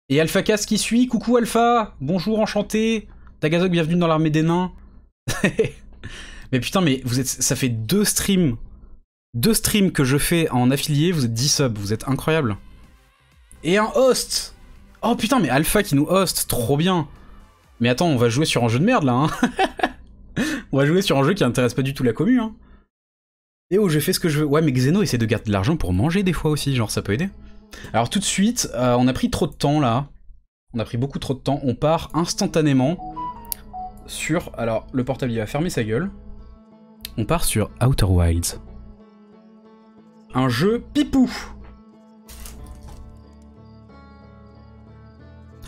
Et Alpha Cass qui suit, coucou Alpha, bonjour, enchanté. Tagazog, bienvenue dans l'armée des nains. Mais putain, mais vous êtes, ça fait deux streams que je fais en affilié, vous êtes 10 subs, vous êtes incroyables. Et un host. Oh putain, mais Alpha qui nous host, trop bien. Mais attends, on va jouer sur un jeu de merde là, hein. On va jouer sur un jeu qui intéresse pas du tout la commu, hein. Et oh, j'ai fait ce que je veux. Ouais, mais Xeno essaie de garder de l'argent pour manger des fois aussi, genre ça peut aider. Alors tout de suite, on a pris trop de temps là. On a pris beaucoup trop de temps. On part instantanément sur... Alors, le portable il va fermer sa gueule. On part sur Outer Wilds. Un jeu pipou.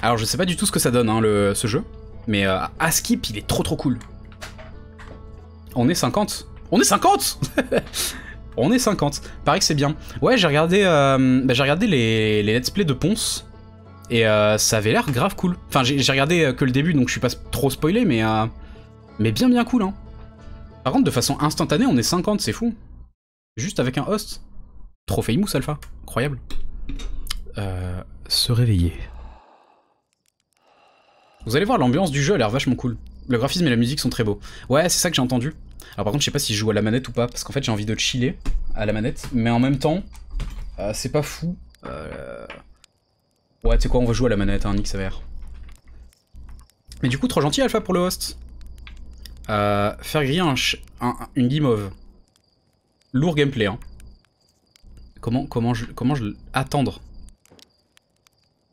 Alors je sais pas du tout ce que ça donne, hein, ce jeu. Mais à skip, il est trop cool. On est 50. On est 50. On est 50. Pareil que c'est bien. Ouais, j'ai regardé, les let's play de Ponce. Et ça avait l'air grave cool. Enfin, j'ai regardé que le début, donc je suis pas trop spoilé, mais bien cool, hein. Par contre, de façon instantanée, on est 50, c'est fou. Juste avec un host. Trop famous, Alpha. Incroyable. Se réveiller. Vous allez voir, l'ambiance du jeu a l'air vachement cool. Le graphisme et la musique sont très beaux. Ouais, c'est ça que j'ai entendu. Alors par contre, je sais pas si je joue à la manette ou pas, parce qu'en fait, j'ai envie de chiller à la manette. Mais en même temps, c'est pas fou. Ouais, tu sais quoi, on va jouer à la manette, hein, nique sa mère. Mais du coup, trop gentil, Alpha, pour le host. Faire griller une guimauve. Lourd gameplay, hein. Comment je... Attendre.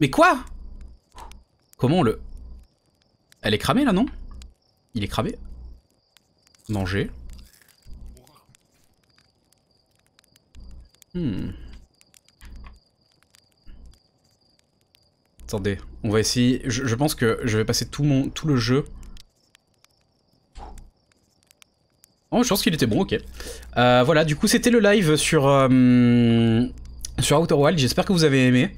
Mais quoi? Comment on le... Elle est cramée, là, non? Il est cramé. Manger. Attendez, on va essayer... Je pense que je vais passer tout le jeu. Oh, je pense qu'il était bon, ok. Voilà, du coup, c'était le live sur Outer Wilds. J'espère que vous avez aimé.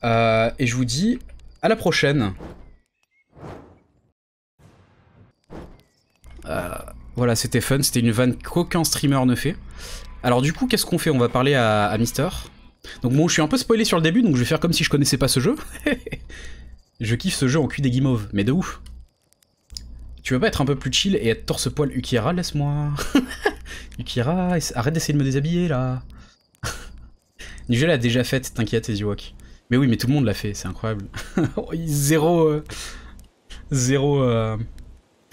Et je vous dis à la prochaine. Voilà, c'était fun. C'était une vanne qu'aucun streamer ne fait. Alors du coup, qu'est-ce qu'on fait? On va parler à Mister. Donc bon, je suis un peu spoilé sur le début, donc je vais faire comme si je connaissais pas ce jeu. Je kiffe ce jeu en cul des guimauves, mais de ouf. Tu veux pas être un peu plus chill et être torse-poil? Ukira, laisse-moi. Ukira, arrête d'essayer de me déshabiller, là. Nugel l'a déjà faite, t'inquiète, Eziwok. Mais oui, mais tout le monde l'a fait, c'est incroyable. Zéro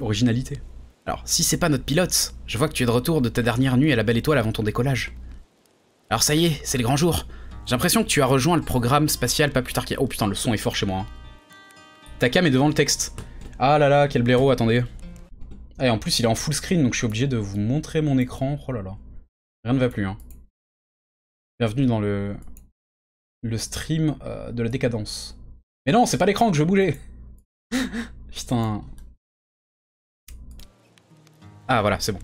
originalité. Alors, si c'est pas notre pilote, je vois que tu es de retour de ta dernière nuit à la Belle Étoile avant ton décollage. Alors ça y est, c'est le grand jour. J'ai l'impression que tu as rejoint le programme spatial pas plus tard qu'hier. Oh putain, le son est fort chez moi. Hein. Ta cam est devant le texte. Ah là là, quel blaireau, attendez. Ah, et en plus, il est en full screen, donc je suis obligé de vous montrer mon écran. Oh là là. Rien ne va plus, hein. Bienvenue dans le stream de la décadence. Mais non, c'est pas l'écran que je veux bouger. Putain. Ah voilà, c'est bon.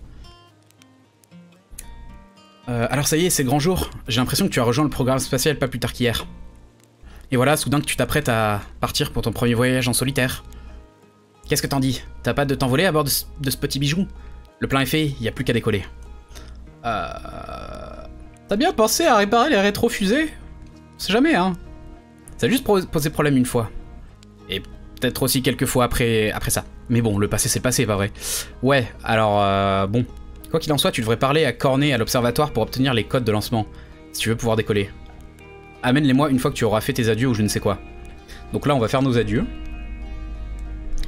Alors ça y est, c'est le grand jour. J'ai l'impression que tu as rejoint le programme spatial pas plus tard qu'hier. Et voilà, soudain que tu t'apprêtes à partir pour ton premier voyage en solitaire. Qu'est-ce que t'en dis? T'as pas de t'envoler à bord de ce petit bijou? Le plan est fait, y a plus qu'à décoller. T'as bien pensé à réparer les rétrofusées? C'est jamais, hein. Ça a juste posé problème une fois. Et peut-être aussi quelques fois après ça. Mais bon, le passé c'est le passé, pas vrai? Ouais, alors bon. Quoi qu'il en soit, tu devrais parler à Cornet à l'observatoire pour obtenir les codes de lancement, si tu veux pouvoir décoller. Amène-les-moi une fois que tu auras fait tes adieux ou je ne sais quoi. Donc là, on va faire nos adieux.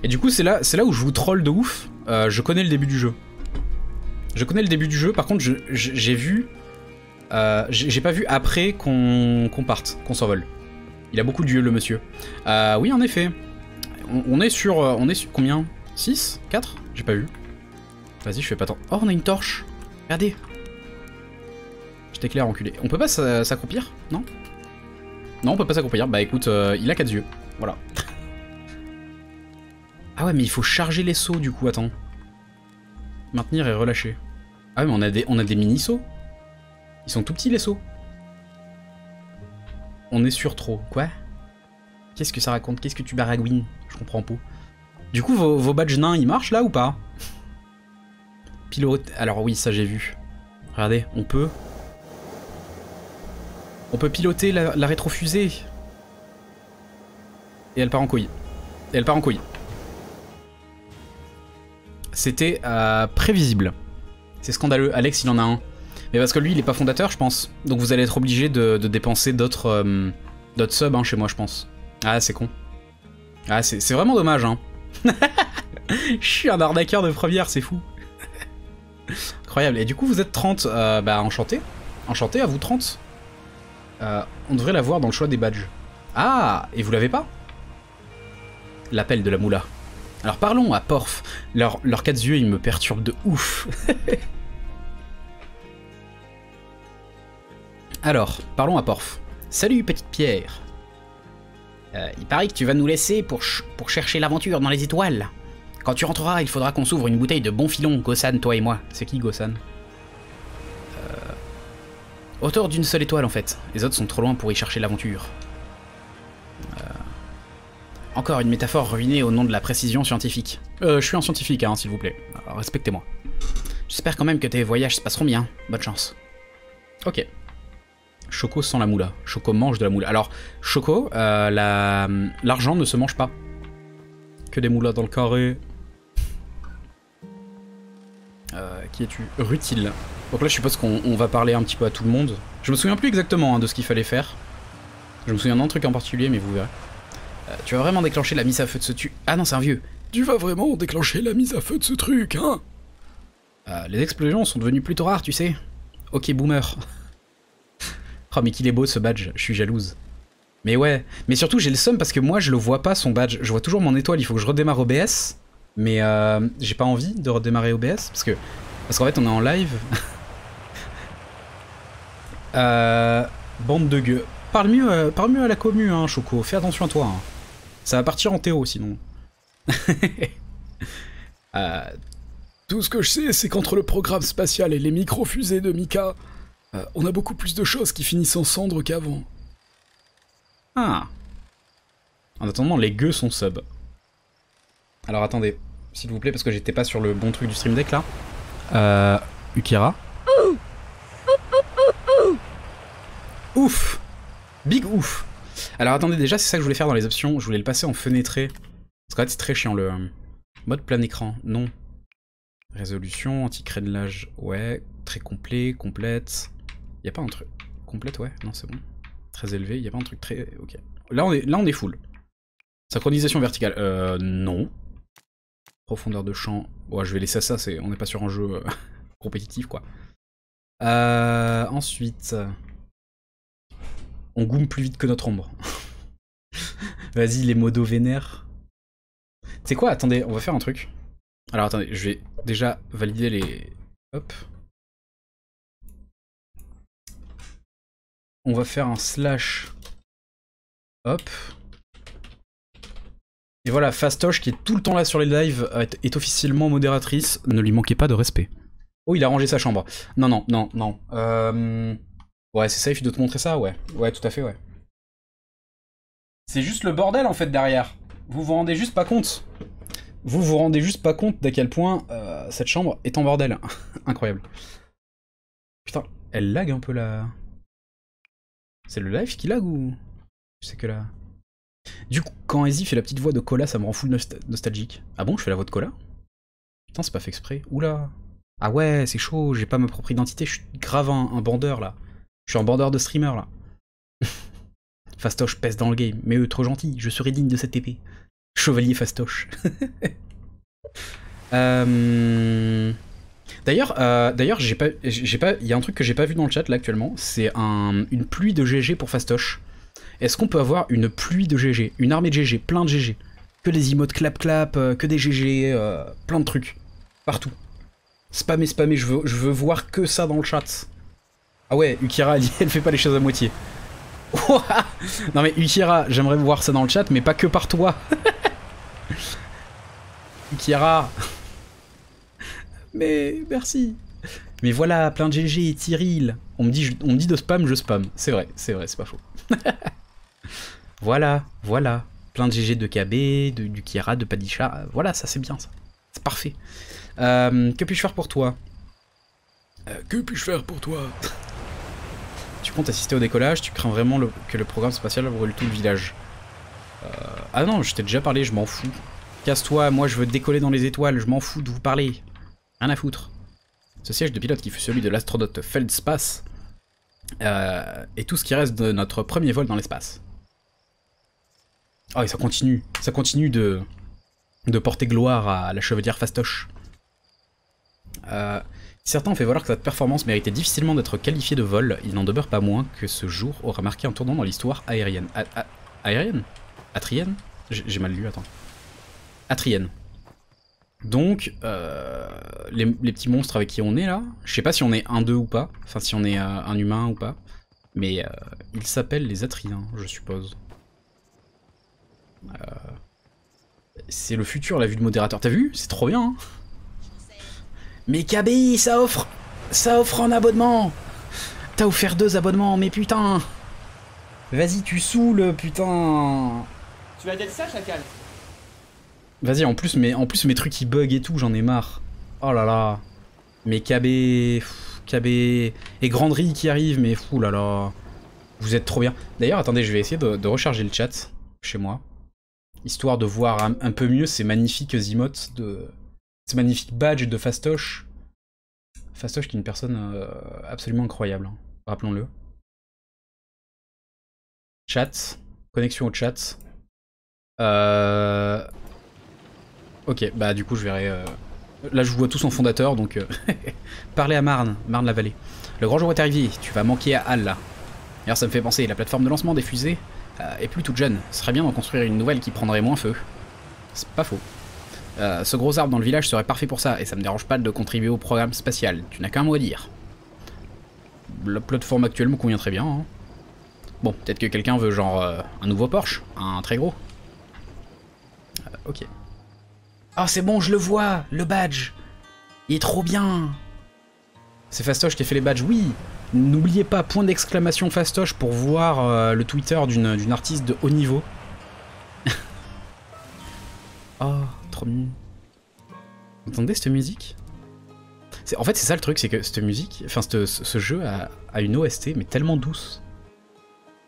Et du coup, c'est là où je vous troll de ouf. Je connais le début du jeu. Je connais le début du jeu, par contre, j'ai vu... j'ai pas vu après qu'on parte, qu'on s'envole. Il a beaucoup d'yeux, le monsieur. Oui, en effet. On est sur combien? 6? 4? J'ai pas vu. Vas-y, je fais pas tant. Oh, on a une torche. Regardez. Je t'éclaire, enculé. On peut pas s'accroupir? Non? Non, on peut pas s'accroupir. Bah écoute, il a 4 yeux. Voilà. Ah ouais, mais il faut charger les sauts, du coup, attends. Maintenir et relâcher. Ah ouais, mais on a des mini-sauts. Ils sont tout petits, les sauts. On est sur trop. Quoi? Qu'est-ce que ça raconte? Qu'est-ce que tu baragouines? Je comprends pas. Du coup, vos badges nains, ils marchent, là, ou pas? Pilote... Alors oui, ça j'ai vu. Regardez, on peut piloter la rétrofusée. Et elle part en couille. Et elle part en couille. C'était prévisible. C'est scandaleux. Alex, il en a un. Mais parce que lui, il est pas fondateur, je pense. Donc vous allez être obligé de dépenser d'autres subs hein, chez moi, je pense. Ah, c'est con. Ah, c'est vraiment dommage, hein. Je suis un arnaqueur de première, c'est fou. Incroyable. Et du coup, vous êtes 30. Bah, enchanté. Enchanté, à vous 30. On devrait l'avoir dans le choix des badges. Ah, et vous l'avez pas? L'appel de la moula. Alors parlons à Porf. Leurs 4 yeux, ils me perturbent de ouf. Alors, parlons à Porf. Salut, petite pierre. Il paraît que tu vas nous laisser pour chercher l'aventure dans les étoiles. Quand tu rentreras, il faudra qu'on s'ouvre une bouteille de bon filon, Gossan, toi et moi. C'est qui, Gossan? Autour d'une seule étoile, en fait. Les autres sont trop loin pour y chercher l'aventure. Encore une métaphore ruinée au nom de la précision scientifique. Je suis un scientifique, hein, s'il vous plaît. Alors, respectez-moi. J'espère quand même que tes voyages se passeront bien. Bonne chance. Ok. Choco sans la moula. Choco mange de la moula. Alors, Choco, l'argent ne se mange pas. Que des moulas dans le carré. Qui es-tu? Rutil. Donc là, je suppose qu'on va parler un petit peu à tout le monde. Je me souviens plus exactement hein, de ce qu'il fallait faire. Je me souviens d'un truc en particulier, mais vous verrez. Tu vas vraiment déclencher la mise à feu de ce truc. Ah non, c'est un vieux. Tu vas vraiment déclencher la mise à feu de ce truc, hein? Les explosions sont devenues plutôt rares, tu sais. Ok, boomer. Oh, mais qu'il est beau ce badge, je suis jalouse. Mais ouais, mais surtout j'ai le seum parce que moi je le vois pas son badge. Je vois toujours mon étoile, il faut que je redémarre OBS. Mais j'ai pas envie de redémarrer OBS parce qu'en fait on est en live. Bande de gueux. Parle mieux à la commu, hein, Choco. Fais attention à toi. Hein. Ça va partir en Théo sinon. Tout ce que je sais, c'est qu'entre le programme spatial et les micro-fusées de Mika, on a beaucoup plus de choses qui finissent en cendres qu'avant. Ah. En attendant, les gueux sont sub. Alors attendez, s'il vous plaît, parce que j'étais pas sur le bon truc du stream deck là. Ukira. Ouf. Big ouf. Alors attendez, déjà c'est ça que je voulais faire dans les options, je voulais le passer en fenêtré. Parce qu'en fait c'est très chiant le mode plein écran, non. Résolution, anti-crénelage, ouais. Très complet, complète. Y'a pas un truc... Complète, ouais, non c'est bon. Très élevé, y'a pas un truc très... Ok. Là on est full. Synchronisation verticale, non. Profondeur de champ, ouais je vais laisser ça, on n'est pas sur un jeu compétitif quoi. Ensuite... On goome plus vite que notre ombre. Vas-y les modos vénères. Tu sais quoi, attendez, on va faire un truc. Alors attendez, je vais déjà valider les... Hop. On va faire un slash. Hop. Et voilà, Fastoche qui est tout le temps là sur les lives est officiellement modératrice. Ne lui manquez pas de respect. Oh, il a rangé sa chambre. Non, non, non, non. Ouais, c'est safe de te montrer ça, ouais. Ouais, tout à fait, ouais. C'est juste le bordel en fait derrière. Vous vous rendez juste pas compte. Vous vous rendez juste pas compte d'à quel point cette chambre est en bordel. Incroyable. Putain, elle lag un peu là. C'est le live qui lag ou... C'est que là... Du coup, quand Easy fait la petite voix de Cola, ça me rend full nostalgique. Ah bon, je fais la voix de Cola? Putain, c'est pas fait exprès. Oula. Ah ouais, c'est chaud, j'ai pas ma propre identité, je suis grave un bandeur là. Je suis un bandeur de streamer là. Fastoche pèse dans le game, mais eux trop gentils, je serai digne de cette épée. Chevalier Fastoche. D'ailleurs, il y a un truc que j'ai pas vu dans le chat là actuellement, c'est une pluie de GG pour Fastoche. Est-ce qu'on peut avoir une pluie de GG, une armée de GG, plein de GG, que des emotes clap clap, que des GG, plein de trucs, partout. Spammer, spammer, je veux voir que ça dans le chat. Ah ouais, Ukira, elle fait pas les choses à moitié. Non mais Ukira, j'aimerais voir ça dans le chat, mais pas que par toi. Ukira. Mais merci. Mais voilà, plein de GG et Tyril. On me dit de spam, je spam. C'est vrai, c'est pas faux. Voilà, voilà. Plein de GG de KB, du Kira, de Padisha. Voilà, ça c'est bien ça. C'est parfait. Que puis-je faire pour toi? Que puis-je faire pour toi? Tu comptes assister au décollage? Tu crains vraiment que le programme spatial brûle tout le village? Ah non, je t'ai déjà parlé, je m'en fous. Casse-toi, moi je veux décoller dans les étoiles, je m'en fous de vous parler. Rien à foutre. Ce siège de pilote qui fut celui de l'astronaute Feldspace est tout ce qui reste de notre premier vol dans l'espace. Oh et ça continue de porter gloire à la chevalière fastoche. Certains ont fait valoir que cette performance méritait difficilement d'être qualifiée de vol, il n'en demeure pas moins que ce jour aura marqué un tournant dans l'histoire aérienne. Aérienne? Atrienne? J'ai mal lu, attends. Atrienne. Donc, les petits monstres avec qui on est là, je sais pas si on est un d'eux ou pas, enfin si on est un humain ou pas, mais ils s'appellent les Atriens, je suppose. C'est le futur, la vue de modérateur, t'as vu? C'est trop bien, hein. Mais KB, ça offre un abonnement. T'as offert 2 abonnements, mais putain. Vas-y, tu saoules, putain. Tu vas être ça, chacal. Vas-y, en plus mes trucs ils bug et tout, j'en ai marre. Oh là là. Mais KB... KB... Et Granderie qui arrive, mais fou là là. Vous êtes trop bien. D'ailleurs, attendez, je vais essayer de recharger le chat chez moi. Histoire de voir un peu mieux ces magnifiques emotes de... Ces magnifiques badges de Fastoche. Fastoche qui est une personne absolument incroyable, hein. Rappelons-le. Chat. Connexion au chat. Ok, bah du coup je verrai... Là je vous vois tous en fondateur, donc... Parlez à Marne-la-Vallée. Le grand jour est arrivé, tu vas manquer à Halle, là. D'ailleurs ça me fait penser, la plateforme de lancement des fusées est plus toute jeune. Ce serait bien d'en construire une nouvelle qui prendrait moins feu. C'est pas faux. Ce gros arbre dans le village serait parfait pour ça, et ça me dérange pas de contribuer au programme spatial. Tu n'as qu'un mot à dire. La plateforme actuelle me convient très bien, hein. Bon, peut-être que quelqu'un veut genre un nouveau Porsche, un très gros. Ok. Ah c'est bon, je le vois, le badge. Il est trop bien. C'est Fastoche qui a fait les badges, oui. N'oubliez pas, point d'exclamation Fastoche pour voir le Twitter d'une artiste de haut niveau. Oh, trop mignon. Vous entendez cette musique? En fait, c'est ça le truc, c'est que cette musique, enfin ce jeu a une OST, mais tellement douce.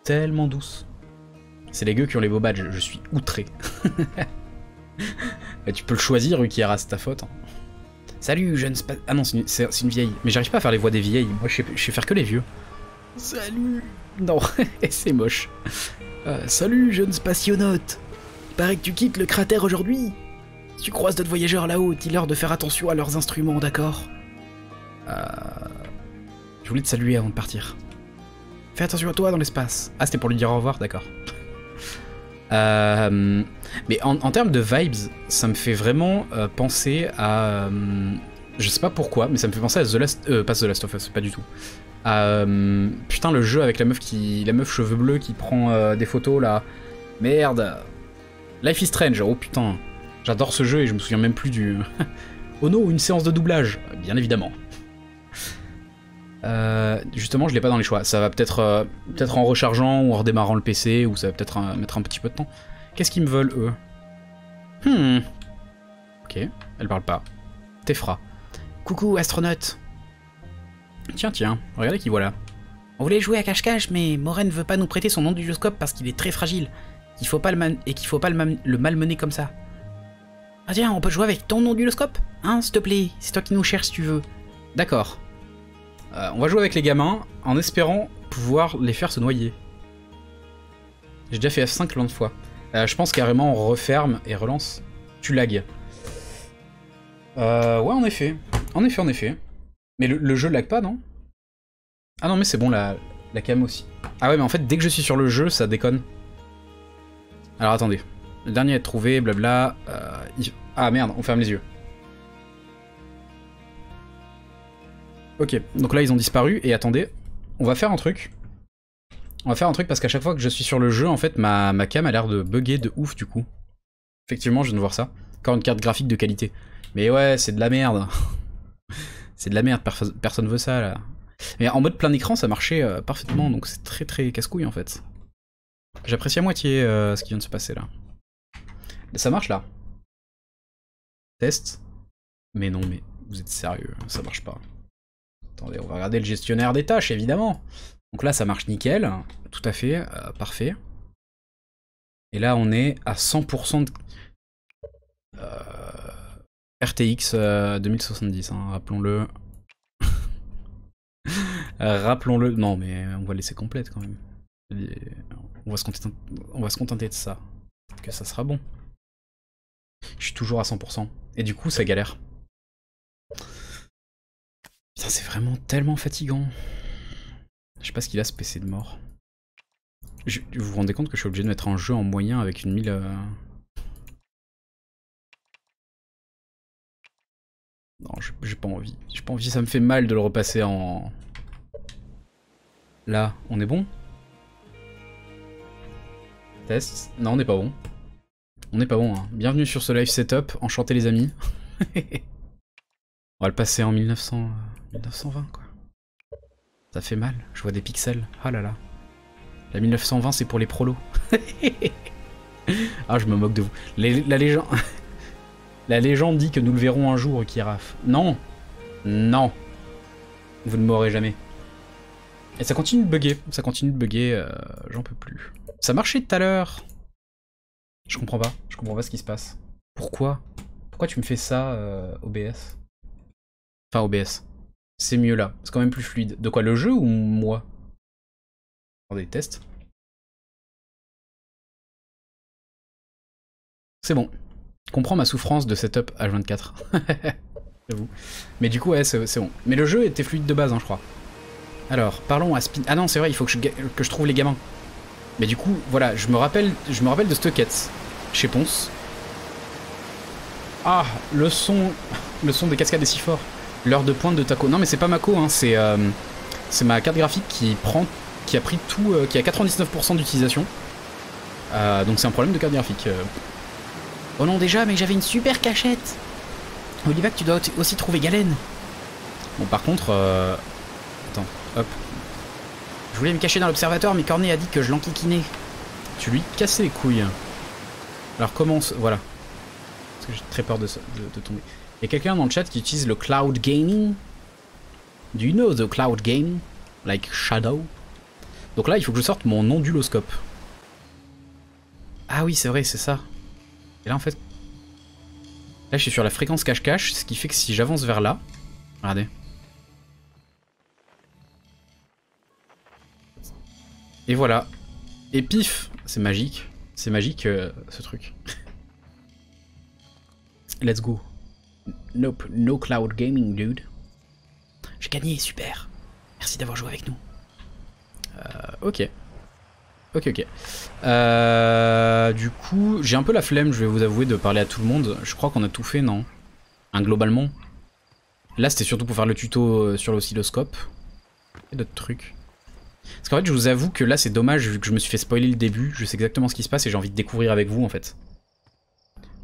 Tellement douce. C'est les gueux qui ont les beaux badges, je suis outré. Bah, tu peux le choisir, Ukiara, c'est ta faute. Hein. Salut, jeune Ah non, c'est une vieille. Mais j'arrive pas à faire les voix des vieilles, moi je sais faire que les vieux. Salut. Non, c'est moche. Salut, jeune spationaute. Paraît que tu quittes le cratère aujourd'hui. Si tu croises d'autres voyageurs là-haut, dis-leur de faire attention à leurs instruments, d'accord? Je voulais te saluer avant de partir. Fais attention à toi dans l'espace. Ah, c'était pour lui dire au revoir, d'accord. Mais en termes de vibes, ça me fait vraiment penser à... je sais pas pourquoi, mais ça me fait penser à pas The Last of Us, pas du tout. Putain, le jeu avec la meuf cheveux bleus qui prend des photos là. Merde. Life is Strange, oh putain. J'adore ce jeu et je me souviens même plus du... Oh non, une séance de doublage, bien évidemment. Justement, je l'ai pas dans les choix. Ça va peut-être en rechargeant ou en redémarrant le PC, ou ça va peut-être mettre un petit peu de temps. Qu'est-ce qu'ils me veulent, eux? Ok, elle parle pas. Tefra. Coucou, astronaute. Tiens, regardez qui voilà. On voulait jouer à cache-cache, mais Moren veut pas nous prêter son onduloscope parce qu'il est très fragile. Qu'il faut pas le malmener comme ça. Ah tiens, on peut jouer avec ton onduloscope? Hein, s'il te plaît, c'est toi qui nous cherches si tu veux. D'accord. On va jouer avec les gamins en espérant pouvoir les faire se noyer. J'ai déjà fait F5 plein de fois. Je pense carrément on referme et relance. Tu lag. Ouais, en effet. En effet. Mais le jeu lag pas, non? Ah non, mais c'est bon, la cam aussi. Ah ouais, mais en fait, dès que je suis sur le jeu, ça déconne. Alors attendez. Le dernier à être trouvé, blabla. Ah merde, on ferme les yeux. Ok, donc là ils ont disparu, et attendez, on va faire un truc. On va faire un truc parce qu'à chaque fois que je suis sur le jeu, en fait, ma cam a l'air de bugger de ouf du coup. Effectivement, je viens de voir ça. Encore une carte graphique de qualité. Mais ouais, c'est de la merde. C'est de la merde, personne veut ça là. Mais en mode plein écran, ça marchait parfaitement, donc c'est très casse-couille en fait. J'apprécie à moitié ce qui vient de se passer là. Ça marche là. Test. Mais non, mais vous êtes sérieux, ça marche pas. Attendez, on va regarder le gestionnaire des tâches, évidemment. Donc là, ça marche nickel. Tout à fait, parfait. Et là, on est à 100% de RTX 2070, hein, rappelons-le. Rappelons-le. Non, mais on va laisser complète quand même. On va se contenter de ça. Que ça sera bon. Je suis toujours à 100%. Et du coup, ça galère. Putain, c'est vraiment tellement fatigant. Je sais pas ce qu'il a, ce PC de mort. Vous vous rendez compte que je suis obligé de mettre un jeu en moyen avec une 1000... Non, j'ai pas envie. J'ai pas envie, ça me fait mal de le repasser en... Là, on est bon? Test. Non, on n'est pas bon. On n'est pas bon, hein. Bienvenue sur ce live setup. Enchanté les amis. On va le passer en 1920, quoi. Ça fait mal, je vois des pixels. Ah là là. La 1920, c'est pour les prolos. Ah, je me moque de vous. La légende... La légende dit que nous le verrons un jour, Kiraf. Non. Non. Vous ne m'aurez jamais. Et ça continue de bugger. Ça continue de bugger. J'en peux plus. Ça marchait tout à l'heure. Je comprends pas. Je comprends pas ce qui se passe. Pourquoi? Pourquoi tu me fais ça, OBS? Enfin, OBS. C'est mieux là. C'est quand même plus fluide. De quoi, le jeu ou moi? Attendez, test. C'est bon. Comprends ma souffrance de setup H24. J'avoue. Mais du coup, ouais, c'est bon. Mais le jeu était fluide de base, hein, je crois. Alors, parlons à Spin... Ah non, c'est vrai, il faut que je trouve les gamins. Mais du coup, voilà, je me rappelle de cette quête chez Ponce. Ah, le son des cascades est si fort. L'heure de pointe de Taco. Non, mais c'est pas Mako, hein, c'est ma carte graphique qui a pris tout, qui a 99% d'utilisation. Donc c'est un problème de carte graphique. Oh non, déjà, mais j'avais une super cachette. Olivac, tu dois aussi trouver Galen. Bon, par contre... Attends, hop. Je voulais me cacher dans l'observatoire, mais Cornet a dit que je l'enquiquinais. Tu lui cassais les couilles. Alors comment... Voilà. Parce que j'ai très peur de tomber. Il y a quelqu'un dans le chat qui utilise le cloud gaming. Do you know the cloud gaming? Like Shadow. Donc là, il faut que je sorte mon onduloscope. Ah oui, c'est vrai, c'est ça. Et là, en fait... Là, je suis sur la fréquence cache-cache, ce qui fait que si j'avance vers là... Regardez. Et voilà. Et pif! C'est magique. C'est magique, ce truc. Let's go. Nope, no cloud gaming, dude. J'ai gagné, super. Merci d'avoir joué avec nous. Ok. Ok. Du coup, j'ai un peu la flemme, je vais vous avouer, de parler à tout le monde. Je crois qu'on a tout fait, non? Globalement. Là, c'était surtout pour faire le tuto sur l'oscilloscope. Et d'autres trucs. Parce qu'en fait, je vous avoue que là, c'est dommage, vu que je me suis fait spoiler le début. Je sais exactement ce qui se passe et j'ai envie de découvrir avec vous, en fait.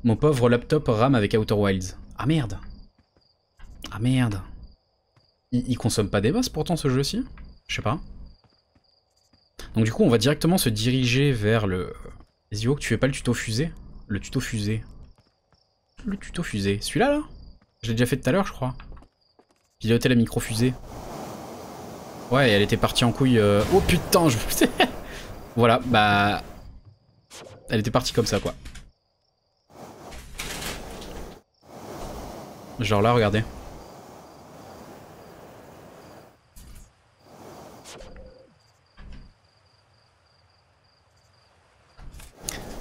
Mon pauvre laptop rame avec Outer Wilds. Ah merde. Ah merde. Il consomme pas des masses pourtant, ce jeu-ci? Je sais pas. Donc du coup, on va directement se diriger vers le... Zio, que tu fais pas le tuto fusée? Le tuto fusée. Le tuto fusée. Celui-là, là? Je l'ai déjà fait tout à l'heure, je crois. Piloter la micro-fusée. Ouais, elle était partie en couille... Oh putain, je... Voilà, bah... Elle était partie comme ça, quoi. Genre là, regardez.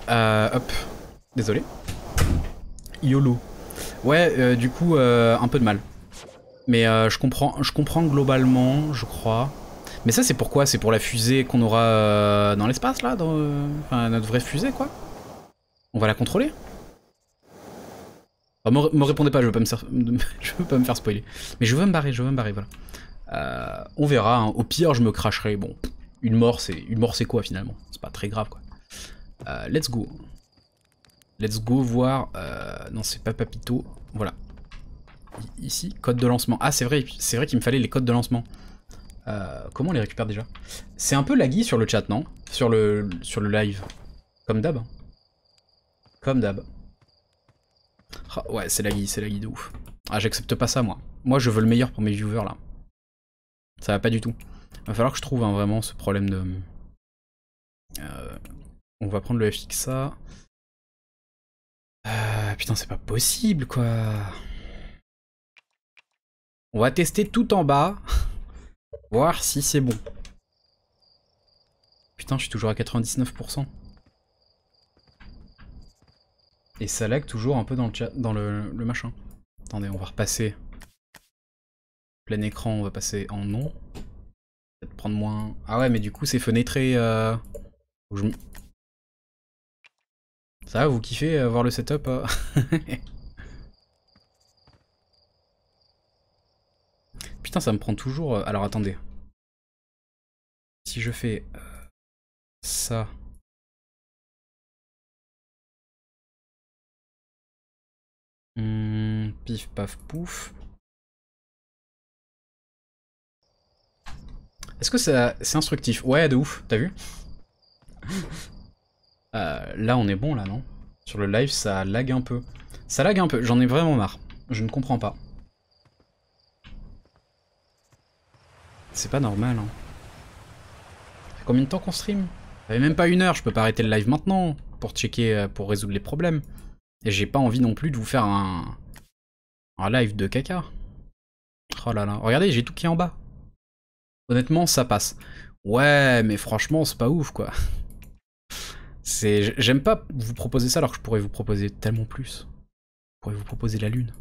Hop. Désolé. YOLO. Ouais, du coup, un peu de mal. Mais je comprends globalement, je crois. Mais ça, c'est pourquoi? C'est pour la fusée qu'on aura dans l'espace, là? Enfin, notre vraie fusée, quoi. On va la contrôler? Enfin, me répondez pas, je veux pas me faire spoiler. Mais je veux me barrer, voilà. On verra, hein. Au pire, je me cracherai. Bon, une mort, c'est quoi, finalement? C'est pas très grave, quoi. Let's go. Let's go voir... non, c'est pas Papito. Voilà. Ici, code de lancement. Ah, c'est vrai qu'il me fallait les codes de lancement. Comment on les récupère déjà? C'est un peu laggy sur le chat, non? Sur le live. Comme d'hab. Comme d'hab. Ah, ouais, c'est laggy de ouf. Ah, j'accepte pas ça, moi. Moi, je veux le meilleur pour mes viewers, là. Ça va pas du tout. Va falloir que je trouve vraiment ce problème de... On va prendre le FXA. Putain, c'est pas possible, quoi. On va tester tout en bas. Voir si c'est bon. Putain, je suis toujours à 99%. Et ça lag toujours un peu dans le chat, dans le machin. Attendez, on va repasser. Plein écran, on va passer en non. Peut-être prendre moins... Ah ouais, mais du coup, c'est fenêtré... Ça va, vous kiffez voir le setup Putain, ça me prend toujours... Alors, attendez. Si je fais... ça... pif, paf, pouf... Est-ce que c'est instructif? Ouais, de ouf, t'as vu? Là, on est bon, là, non? Sur le live, ça lag un peu. Ça lag un peu, j'en ai vraiment marre. Je ne comprends pas. C'est pas normal, hein. Ça fait combien de temps qu'on stream? Ça fait même pas 1 heure, je peux pas arrêter le live maintenant pour checker, pour résoudre les problèmes. Et j'ai pas envie non plus de vous faire un live de caca. Oh là là, regardez, j'ai tout qui est en bas. Honnêtement, ça passe. Ouais, mais franchement, c'est pas ouf, quoi. J'aime pas vous proposer ça alors que je pourrais vous proposer tellement plus. Je pourrais vous proposer la lune.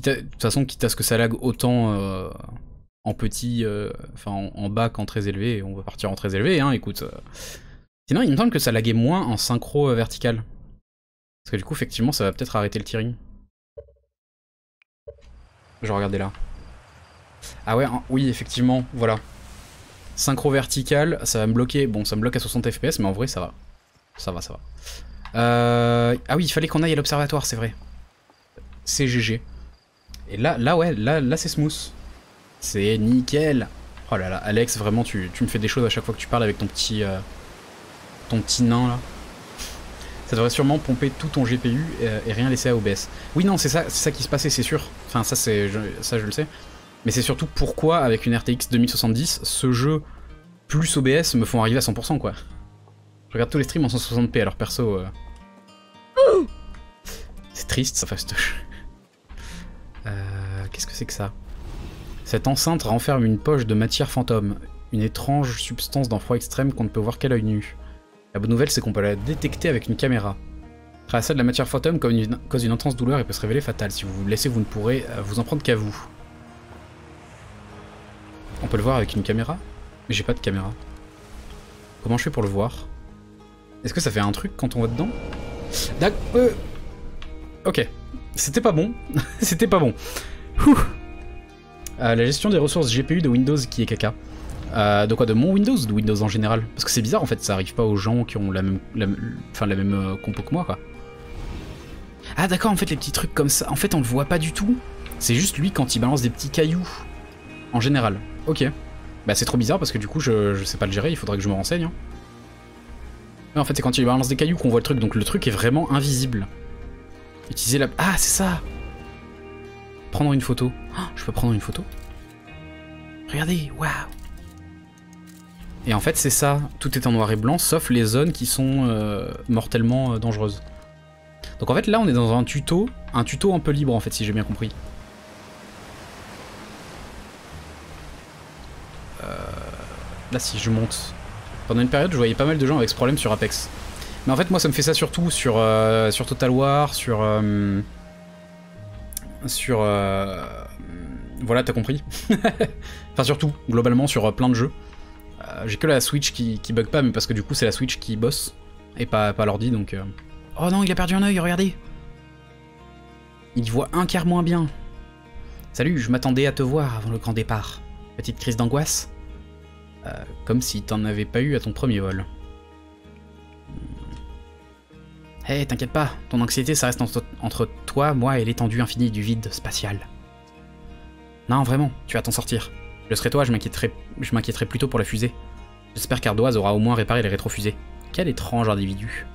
De toute façon, quitte à ce que ça lag autant en petit, enfin en bas qu'en très élevé, on va partir en très élevé, hein, écoute. Sinon, il me semble que ça laguait moins en synchro vertical. Parce que du coup, effectivement, ça va peut-être arrêter le tearing. Je vais regarder là. Ah ouais, oui, effectivement, voilà. Synchro vertical, ça va me bloquer. Bon, ça me bloque à 60 FPS, mais en vrai, ça va. Ça va, ça va. Ah oui, il fallait qu'on aille à l'observatoire, c'est vrai. C'est GG. Et là, ouais, là c'est smooth. C'est nickel. Oh là là, Alex, vraiment, tu me fais des choses à chaque fois que tu parles avec ton petit nain, là. Ça devrait sûrement pomper tout ton GPU et rien laisser à OBS. Oui, non, c'est ça qui se passait, c'est sûr. Enfin, ça, je le sais. Mais c'est surtout pourquoi, avec une RTX 2070, ce jeu plus OBS me font arriver à 100%, quoi. Je regarde tous les streams en 160p, alors perso... C'est triste, ça fastoche. Qu'est-ce que c'est que ça? Cette enceinte renferme une poche de matière fantôme, une étrange substance d'un froid extrême qu'on ne peut voir qu'à l'œil nu. La bonne nouvelle, c'est qu'on peut la détecter avec une caméra. Traverser de la matière fantôme cause une intense douleur et peut se révéler fatale. Si vous vous laissez, vous ne pourrez vous en prendre qu'à vous. On peut le voir avec une caméra? Mais j'ai pas de caméra. Comment je fais pour le voir? Est-ce que ça fait un truc quand on va dedans? D'accord. Ok. C'était pas bon. C'était pas bon. La gestion des ressources GPU de Windows qui est caca. De quoi? De mon Windows ou de Windows en général? Parce que c'est bizarre en fait, ça arrive pas aux gens qui ont la même compo que moi, quoi. Ah d'accord, en fait les petits trucs comme ça, en fait on le voit pas du tout. C'est juste lui quand il balance des petits cailloux. En général. Ok. Bah c'est trop bizarre parce que du coup je sais pas le gérer, il faudrait que je me renseigne. Hein. Mais en fait c'est quand il balance des cailloux qu'on voit le truc, donc le truc est vraiment invisible. Utiliser la... Ah c'est ça. Prendre une photo. Oh, je peux prendre une photo? Regardez, waouh. Et en fait c'est ça, tout est en noir et blanc sauf les zones qui sont mortellement dangereuses. Donc en fait là on est dans un tuto un peu libre en fait si j'ai bien compris. Là si je monte. Pendant une période je voyais pas mal de gens avec ce problème sur Apex. Mais en fait moi ça me fait ça surtout sur Total War, voilà t'as compris. Enfin surtout, globalement sur plein de jeux. J'ai que la Switch qui bug pas mais parce que du coup c'est la Switch qui bosse. Et pas l'ordi donc... Oh non il a perdu un œil, regardez. Il voit un quart moins bien. Salut, je m'attendais à te voir avant le grand départ. Petite crise d'angoisse. Comme si t'en avais pas eu à ton premier vol. Hey, t'inquiète pas, ton anxiété ça reste entre toi, moi et l'étendue infinie du vide spatial. Non, vraiment, tu vas t'en sortir. Je serais toi, je m'inquiéterais plutôt pour la fusée. J'espère qu'Ardoise aura au moins réparé les rétrofusées. Quel étrange individu.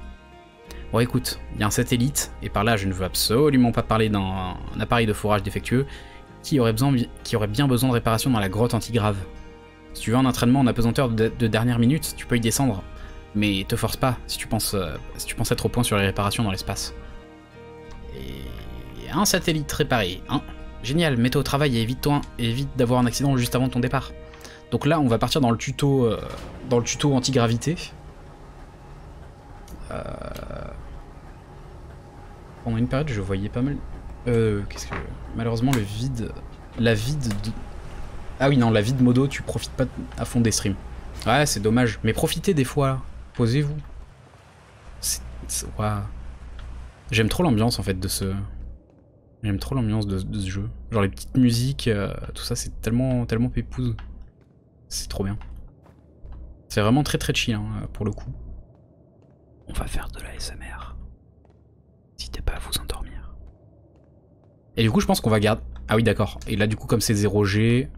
Bon écoute, il y a un satellite, et par là je ne veux absolument pas parler d'un appareil de forage défectueux, qui aurait bien besoin de réparation dans la grotte antigrave. Si tu veux un entraînement en apesanteur de dernière minute, tu peux y descendre. Mais te force pas si tu penses être au point sur les réparations dans l'espace. Et un satellite réparé, hein. Génial, mets-toi au travail et évite d'avoir un accident juste avant ton départ. Donc là, on va partir dans le tuto anti-gravité. Pendant une période, je voyais pas mal... qu'est-ce que... Malheureusement, le vide... La vide de... Ah oui, non, la vie de modo, tu profites pas à fond des streams. Ouais, c'est dommage. Mais profitez des fois. Posez-vous. Ouais. J'aime trop l'ambiance, en fait, de ce... J'aime trop l'ambiance de ce jeu. Genre les petites musiques, tout ça, c'est tellement pépouze. C'est trop bien. C'est vraiment très très chill, hein, pour le coup. On va faire de la SMR. N'hésitez pas à vous endormir. Et du coup, je pense qu'on va garder... Ah oui, d'accord. Et là, du coup, comme c'est 0G...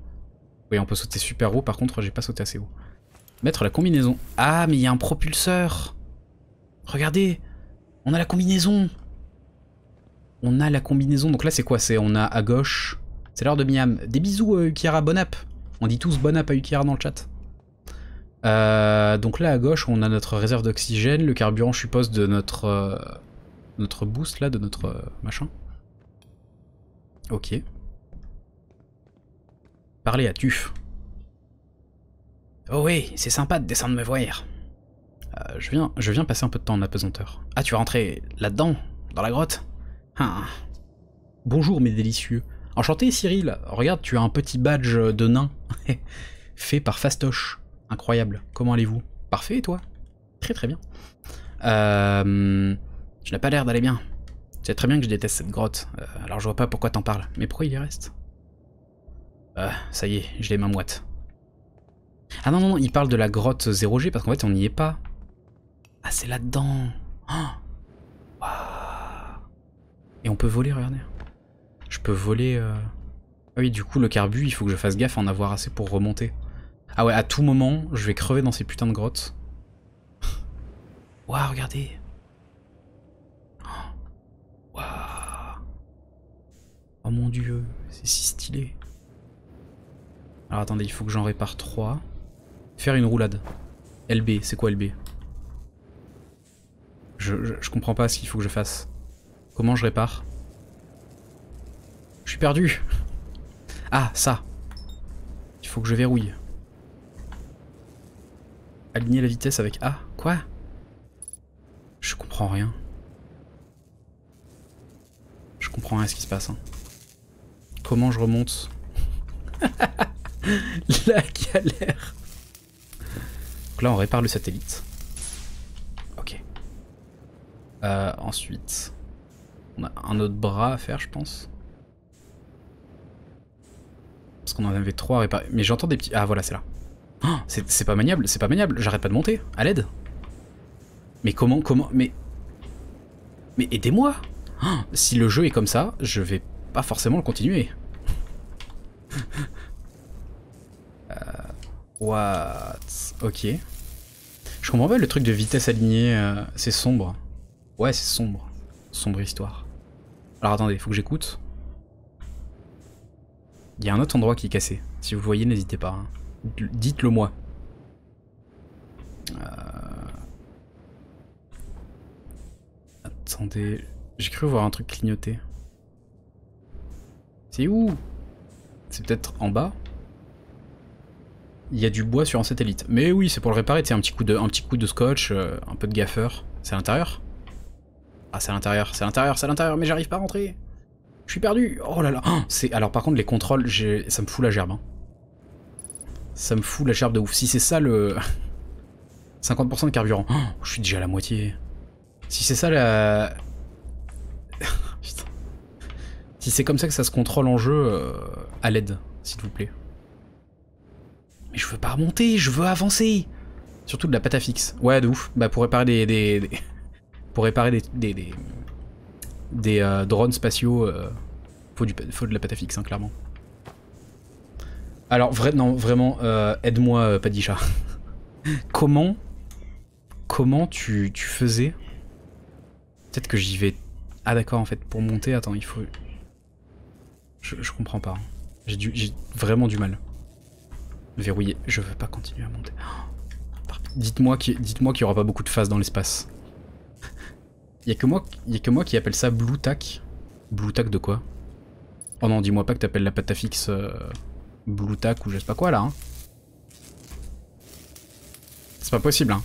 Oui, on peut sauter super haut. Par contre, j'ai pas sauté assez haut. Mettre la combinaison. Ah, mais il y a un propulseur. Regardez. On a la combinaison. On a la combinaison. Donc là, c'est quoi? C'est on a à gauche... C'est l'heure de Miam. Des bisous, Ukihara. Bon app. On dit tous bon app à Ukihara dans le chat. Donc là, à gauche, on a notre réserve d'oxygène. Le carburant, je suppose, de notre boost, là, de notre machin. Ok. Parlez à Tuf. Oh oui, c'est sympa de descendre me voir. Je viens passer un peu de temps en apesanteur. Ah, tu vas rentrer là-dedans, dans la grotte? Ah. Bonjour mes délicieux. Enchanté Cyril, regarde, tu as un petit badge de nain. Fait par Fastoche. Incroyable. Comment allez-vous? Parfait et toi? Très très bien. Je n'ai pas l'air d'aller bien. Tu sais très bien que je déteste cette grotte, alors je vois pas pourquoi t'en parles. Mais pourquoi il y reste? Ça y est, j'ai les mains moites. Ah non, non, non, il parle de la grotte 0G parce qu'en fait on n'y est pas. Ah, c'est là-dedans. Oh. Wow. Et on peut voler, regardez. Je peux voler... Ah oui, du coup, le carbu, il faut que je fasse gaffe à en avoir assez pour remonter. Ah ouais, à tout moment, je vais crever dans ces putains de grottes. Waouh, regardez. Waouh. Oh mon dieu, c'est si stylé. Alors attendez, il faut que j'en répare 3. Faire une roulade. LB, c'est quoi LB? Je comprends pas ce qu'il faut que je fasse. Comment je répare? Je suis perdu. Ah, ça. Il faut que je verrouille. Aligner la vitesse avec A. Quoi? Je comprends rien. Je comprends rien à ce qui se passe. Hein. Comment je remonte? La galère. Donc là, on répare le satellite. Ok. Ensuite, on a un autre bras à faire, je pense. Parce qu'on en avait 3 à réparer. Mais j'entends des petits... Ah, voilà, c'est là. Oh, c'est pas maniable, c'est pas maniable. J'arrête pas de monter. À l'aide. Mais comment... Mais aidez-moi. Oh, si le jeu est comme ça, je vais pas forcément le continuer. What? Ok. Je comprends pas le truc de vitesse alignée. C'est sombre. Ouais, c'est sombre. Sombre histoire. Alors attendez, faut que j'écoute. Il y a un autre endroit qui est cassé. Si vous voyez, n'hésitez pas. Hein. Dites-le moi. Attendez. J'ai cru voir un truc clignoter. C'est où? C'est peut-être en bas? Il y a du bois sur un satellite. Mais oui, c'est pour le réparer. C'est un petit coup de scotch, un peu de gaffeur. C'est à l'intérieur? Ah, c'est à l'intérieur, c'est à l'intérieur, c'est à l'intérieur, mais j'arrive pas à rentrer. Je suis perdu. Oh là là. Oh, alors par contre, les contrôles, ça me fout la gerbe. Hein. Ça me fout la gerbe de ouf. Si c'est ça le... 50% de carburant. Oh, je suis déjà à la moitié. Si c'est ça la... Putain. Si c'est comme ça que ça se contrôle en jeu, à l'aide, s'il vous plaît. Mais je veux pas remonter, je veux avancer. Surtout de la pâte à fixe. Ouais, de ouf. Bah pour réparer pour réparer des drones spatiaux, faut de la pâte à fixe, hein, clairement. Alors, non, vraiment, aide-moi, Padisha. Comment tu faisais? Peut-être que j'y vais... Ah d'accord, en fait, pour monter, attends, il faut... Je comprends pas. J'ai vraiment du mal. Verrouiller. Je veux pas continuer à monter. Oh, Dites-moi qu'il y aura pas beaucoup de phases dans l'espace. Il y a que moi qui appelle ça Blue Tack. Blue Tack de quoi? Oh non, dis-moi pas que t'appelles la patafix Blue Tack ou je sais pas quoi là. Hein. C'est pas possible, hein.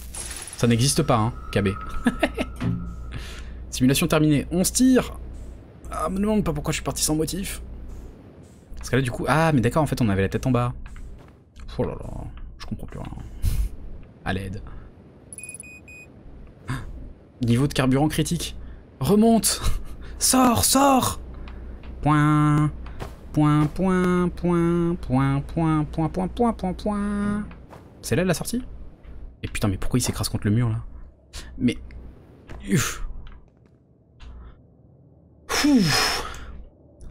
Ça n'existe pas, hein, KB. Simulation terminée. On se tire. Ah, me demande pas pourquoi je suis parti sans motif. Parce que là, du coup... Ah, mais d'accord, en fait, on avait la tête en bas. Oh là là, je comprends plus rien. À l'aide. Niveau de carburant critique. Remonte. Sors, sors. Point. Point, point, point, point, point, point, point, point, point, point. C'est là la sortie? Et putain, mais pourquoi il s'écrase contre le mur, là? Mais... Ouf.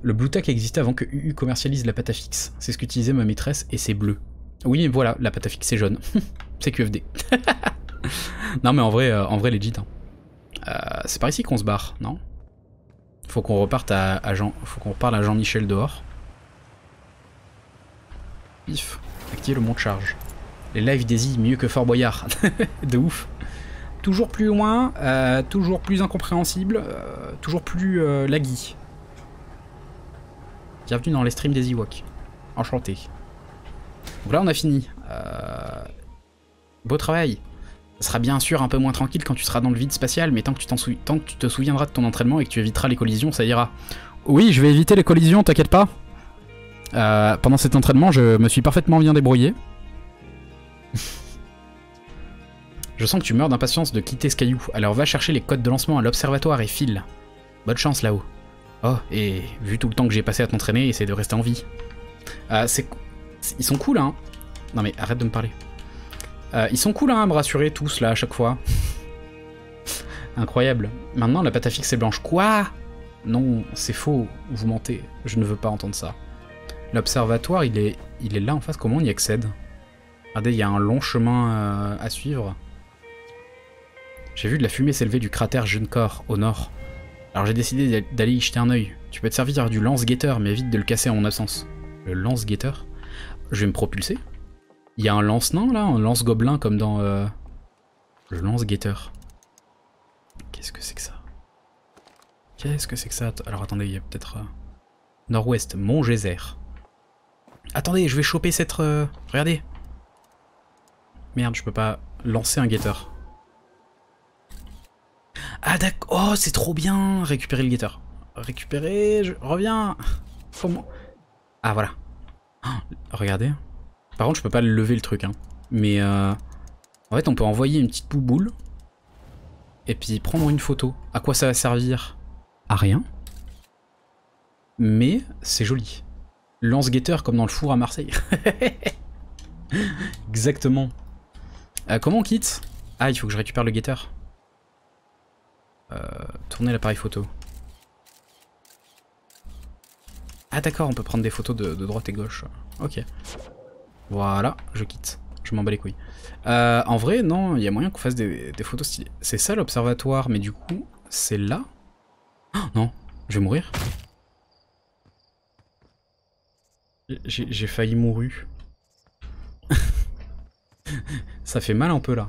Le Blue Tack existait avant que UU commercialise la patafix. C'est ce qu'utilisait ma maîtresse et c'est bleu. Oui, voilà, la patafix c'est jaune. C'est QFD. Non mais en vrai legit. Hein. C'est par ici qu'on se barre, non? Faut qu'on reparte à Jean... Faut qu'on reparle à Jean-Michel dehors. Pif. Activer le monte charge. Les lives d'Easy mieux que Fort Boyard. De ouf. Toujours plus loin, toujours plus incompréhensible, toujours plus laggy. Bienvenue dans les streams des Ewoks. Enchanté. Donc là on a fini. Beau travail. Ça sera bien sûr un peu moins tranquille quand tu seras dans le vide spatial, mais tant que tu te souviendras de ton entraînement et que tu éviteras les collisions, ça ira. Oui, je vais éviter les collisions, t'inquiète pas. Pendant cet entraînement, je me suis parfaitement bien débrouillé. Je sens que tu meurs d'impatience de quitter ce caillou, alors va chercher les codes de lancement à l'observatoire et file. Bonne chance là-haut. Oh, et vu tout le temps que j'ai passé à t'entraîner, essaie de rester en vie. Ils sont cool, hein. Non mais arrête de me parler. Ils sont cool, hein, à me rassurer tous, là, à chaque fois. Incroyable. Maintenant, la patafix est blanche. Quoi? Non, c'est faux, vous mentez. Je ne veux pas entendre ça. L'observatoire, il est là en face, comment on y accède? Regardez, il y a un long chemin à suivre. J'ai vu de la fumée s'élever du cratère Jeune Corps, au nord. Alors j'ai décidé d'aller y jeter un œil. Tu peux te servir du lance-guetteur, mais évite de le casser en mon absence. Le lance-guetteur? Je vais me propulser? Il y a un lance-nain là, un lance-gobelin comme dans le lance-guetteur. Qu'est-ce que c'est que ça? Qu'est-ce que c'est que ça? Alors attendez, il y a peut-être... Nord-ouest, Mont-Geyser. Attendez, je vais choper cette... Regardez. Merde, je peux pas lancer un guetteur. Ah d'accord, oh c'est trop bien. Récupérer le guetteur. Récupérer, je reviens. Comment? Ah voilà. Oh, regardez. Par contre je peux pas lever le truc hein. Mais en fait on peut envoyer une petite bouboule. Et puis prendre une photo. À quoi ça va servir? À rien. Mais c'est joli. Lance-guetteur comme dans le four à Marseille. Exactement. Comment on quitte? Ah il faut que je récupère le guetteur. Tourner l'appareil photo. Ah d'accord, on peut prendre des photos de droite et gauche. Ok. Voilà, je quitte. Je m'en bats les couilles. En vrai, non, il y a moyen qu'on fasse des photos stylées. C'est ça l'observatoire, mais du coup, c'est là? Oh, non, je vais mourir. J'ai failli mourir. Ça fait mal un peu là.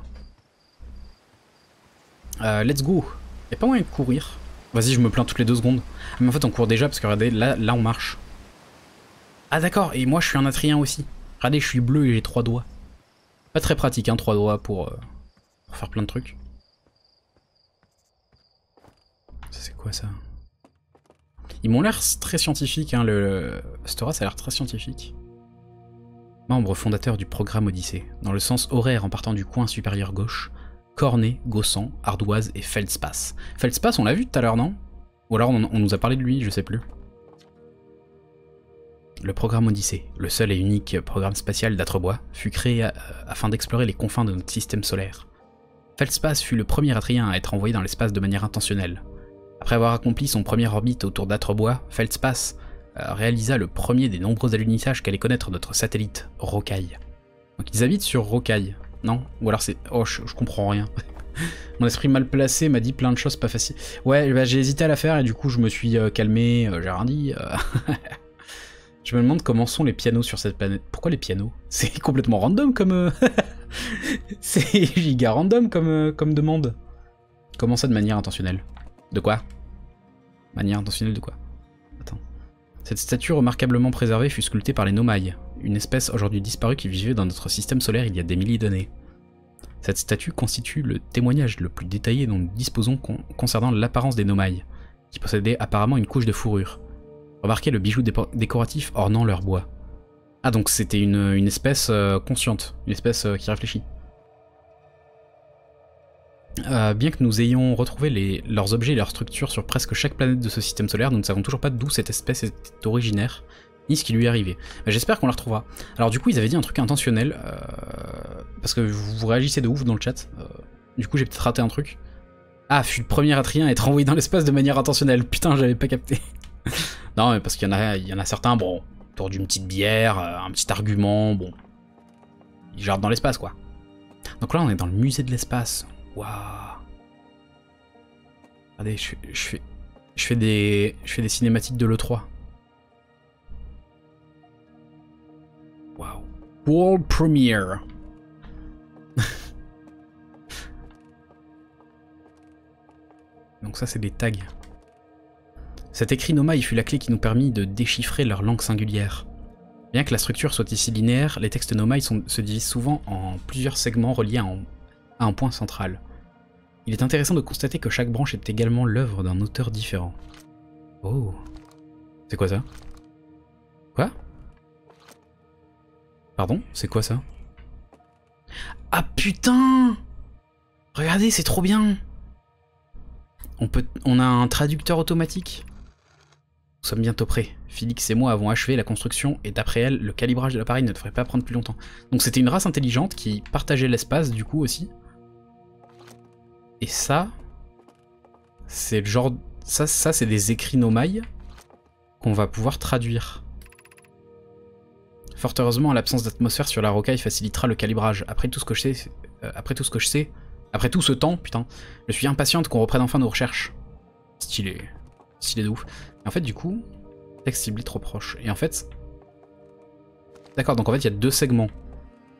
Let's go. Y'a pas moyen de courir. Vas-y, je me plains toutes les 2 secondes. Mais en fait, on court déjà parce que regardez, là on marche. Ah d'accord, et moi je suis un atrien aussi. Regardez, je suis bleu et j'ai 3 doigts. Pas très pratique, hein, 3 doigts pour faire plein de trucs. Ça c'est quoi ça? Ils m'ont l'air très scientifiques, hein, Stora ça a l'air très scientifique. Membre fondateur du programme Odyssée, dans le sens horaire en partant du coin supérieur gauche, Cornet, Gossan, Ardoise et Feldspace. Feldspace, on l'a vu tout à l'heure, non? Ou alors on nous a parlé de lui, je sais plus. Le programme Odyssée, le seul et unique programme spatial d'Atrebois, fut créé afin d'explorer les confins de notre système solaire. Feldspace fut le premier atrien à être envoyé dans l'espace de manière intentionnelle. Après avoir accompli son premier orbite autour d'Atrebois, Feldspace réalisa le premier des nombreux alunisages qu'allait connaître notre satellite, Rocaille. Donc ils habitent sur Rocaille. Non? Ou alors c'est... Oh, je comprends rien. Mon esprit mal placé m'a dit plein de choses pas faciles. Ouais, bah, j'ai hésité à la faire et du coup je me suis calmé, j'ai rien dit. Je me demande comment sont les pianos sur cette planète. Pourquoi les pianos? C'est complètement random comme... C'est giga random comme demande. Comment ça de manière intentionnelle? De quoi? Manière intentionnelle de quoi? Attends. Cette statue remarquablement préservée fut sculptée par les Nomai, une espèce aujourd'hui disparue qui vivait dans notre système solaire il y a des milliers d'années. Cette statue constitue le témoignage le plus détaillé dont nous disposons concernant l'apparence des Nomai, qui possédaient apparemment une couche de fourrure. Remarquez le bijou décoratif ornant leur bois. Ah donc c'était une espèce consciente, une espèce qui réfléchit. Bien que nous ayons retrouvé leurs objets et leurs structures sur presque chaque planète de ce système solaire, nous ne savons toujours pas d'où cette espèce est originaire, ni ce qui lui est arrivé. J'espère qu'on la retrouvera. Alors du coup ils avaient dit un truc intentionnel, parce que vous réagissez de ouf dans le chat, du coup j'ai peut-être raté un truc. Ah, fut le premier Atrien à être envoyé dans l'espace de manière intentionnelle, putain j'avais pas capté. Non mais parce qu'il y en a certains, bon, autour d'une petite bière, un petit argument, bon, ils gardent dans l'espace quoi. Donc là on est dans le musée de l'espace. Waouh. Regardez, je fais des cinématiques de l'E3. Waouh. World Premiere. Donc ça c'est des tags. Cet écrit Nomai fut la clé qui nous permit de déchiffrer leur langue singulière. Bien que la structure soit ici linéaire, les textes Nomai se divisent souvent en plusieurs segments reliés à un point central. Il est intéressant de constater que chaque branche est également l'œuvre d'un auteur différent. Oh. C'est quoi ça? Quoi? Pardon? C'est quoi ça? Ah putain! Regardez, c'est trop bien! On a un traducteur automatique. Nous sommes bientôt prêts. Félix et moi avons achevé la construction et d'après elle, le calibrage de l'appareil ne devrait pas prendre plus longtemps. Donc c'était une race intelligente qui partageait l'espace du coup aussi. Et ça, c'est le genre... Ça c'est des écrits Nomai qu'on va pouvoir traduire. Fort heureusement, l'absence d'atmosphère sur la rocaille facilitera le calibrage. Après tout ce temps, putain, je suis impatiente qu'on reprenne enfin nos recherches. Stylé. Stylé de ouf. Et en fait, du coup, texte ciblé trop proche. Et en fait... D'accord, donc en fait, il y a deux segments.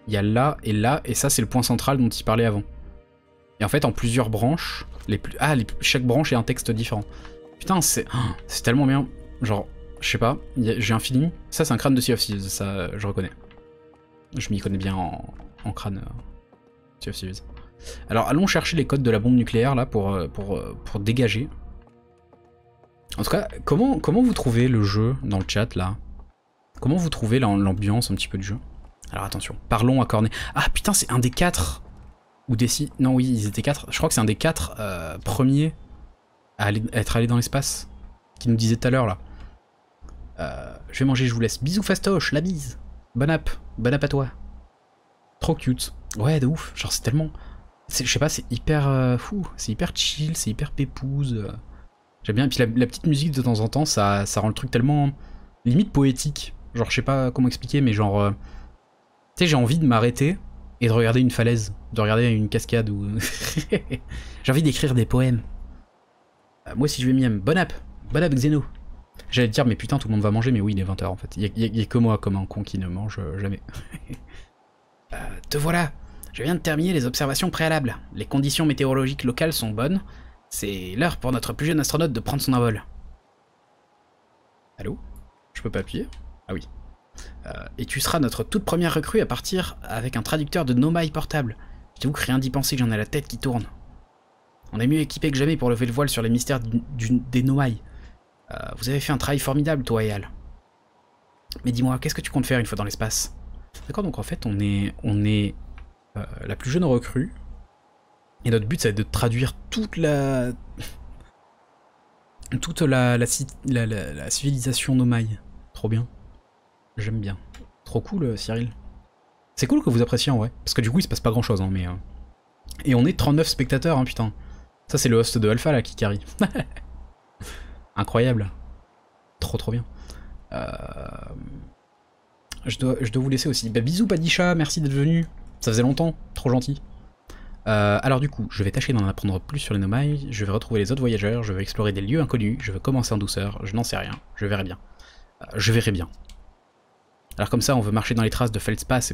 Il y a là, et ça, c'est le point central dont il parlait avant. Et en fait, en plusieurs branches, chaque branche est un texte différent. Putain, c'est tellement bien. Genre, je sais pas, j'ai un feeling. Ça, c'est un crâne de Sea of Thieves, ça, je reconnais. Je m'y connais bien en crâne Sea of Thieves. Alors, allons chercher les codes de la bombe nucléaire, là, pour dégager. En tout cas, comment vous trouvez le jeu dans le chat, là? Comment vous trouvez l'ambiance un petit peu du jeu? Alors, attention, parlons à Cornet. Ah, putain, c'est un des 4 ou des 6. Non, oui, ils étaient 4. Je crois que c'est un des 4 premiers à être allé dans l'espace. Qui nous disait tout à l'heure, là. Je vais manger, je vous laisse. Bisous, Fastoche, la bise. Bon app à toi. Trop cute. Ouais, de ouf. Genre, c'est tellement... Je sais pas, c'est hyper fou. C'est hyper chill, c'est hyper pépouze. J'aime bien. Et puis la petite musique, de temps en temps, ça rend le truc tellement... limite poétique. Genre, je sais pas comment expliquer, mais genre... tu sais, j'ai envie de m'arrêter et de regarder une falaise, de regarder une cascade ou... J'ai envie d'écrire des poèmes. Moi aussi, je vais m'y bon app Xeno. J'allais te dire, mais putain, tout le monde va manger, mais oui, il est 20 h en fait. Il y a que moi, comme un con, qui ne mange jamais. Te voilà. Je viens de terminer les observations préalables. Les conditions météorologiques locales sont bonnes. C'est l'heure pour notre plus jeune astronaute de prendre son envol. Allô? Je peux pas appuyer? Ah oui. Et tu seras notre toute première recrue à partir avec un traducteur de Nomai portable. Je t'avoue que rien d'y penser que j'en ai la tête qui tourne. On est mieux équipé que jamais pour lever le voile sur les mystères des Nomai. Vous avez fait un travail formidable, toi et Al. Mais dis-moi, qu'est-ce que tu comptes faire une fois dans l'espace? D'accord, donc en fait, on est la plus jeune recrue. Et notre but, ça va être de traduire toute la civilisation Nomai. Trop bien. J'aime bien. Trop cool, Cyril. C'est cool que vous appréciez en vrai. Parce que du coup, il se passe pas grand-chose, hein, mais... Et on est 39 spectateurs, hein, putain. Ça, c'est le host de Alpha, là, qui carry. Incroyable. Trop bien. Je dois vous laisser aussi. Bah, bisous, Padisha, merci d'être venu. Ça faisait longtemps, trop gentil. Alors du coup, je vais tâcher d'en apprendre plus sur les Nomai, je vais retrouver les autres voyageurs, je vais explorer des lieux inconnus, je vais commencer en douceur, je n'en sais rien, je verrai bien. Je verrai bien. Alors comme ça, on veut marcher dans les traces de Feldspath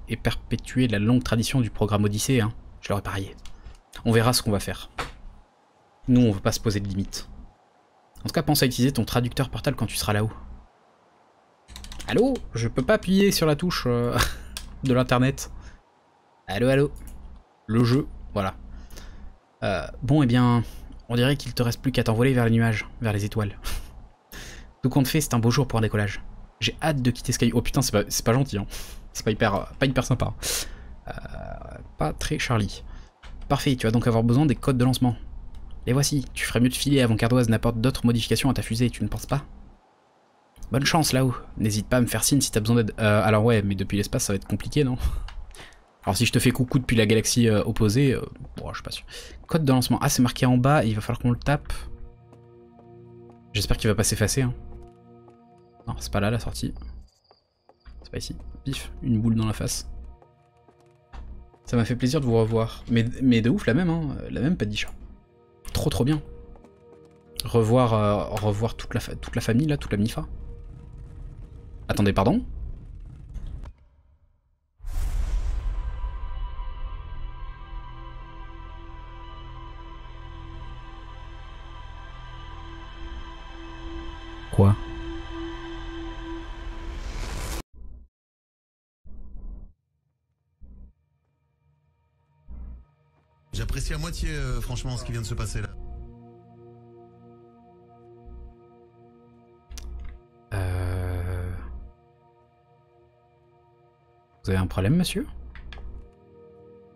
et perpétuer la longue tradition du programme Odyssée, hein. Je l'aurais parié. On verra ce qu'on va faire. Nous, on veut pas se poser de limites. En tout cas, pense à utiliser ton traducteur portable quand tu seras là-haut. Allô? Je peux pas appuyer sur la touche de l'internet. Allô, allô? Le jeu, voilà. Bon, eh bien, on dirait qu'il te reste plus qu'à t'envoler vers les nuages, vers les étoiles. Tout compte fait, c'est un beau jour pour un décollage. J'ai hâte de quitter Sky. Oh putain, c'est pas gentil, hein. C'est pas hyper sympa. Pas très Charlie. Parfait, tu vas donc avoir besoin des codes de lancement. Les voici, tu ferais mieux de filer avant qu'Ardoise n'apporte d'autres modifications à ta fusée, tu ne penses pas? Bonne chance là-haut, n'hésite pas à me faire signe si t'as besoin d'aide. Alors ouais, mais depuis l'espace ça va être compliqué, non? Alors si je te fais coucou depuis la galaxie opposée, bon, je suis pas sûr. Code de lancement, ah c'est marqué en bas, et il va falloir qu'on le tape. J'espère qu'il va pas s'effacer, hein. Non, c'est pas là la sortie. C'est pas ici. Pif, une boule dans la face. Ça m'a fait plaisir de vous revoir. Mais de ouf la même, hein. La même Padisha. Trop bien. Revoir toute la famille là, toute la MIFA. Attendez, pardon? Quoi? J'apprécie à moitié, franchement, ce qui vient de se passer là. Vous avez un problème, monsieur?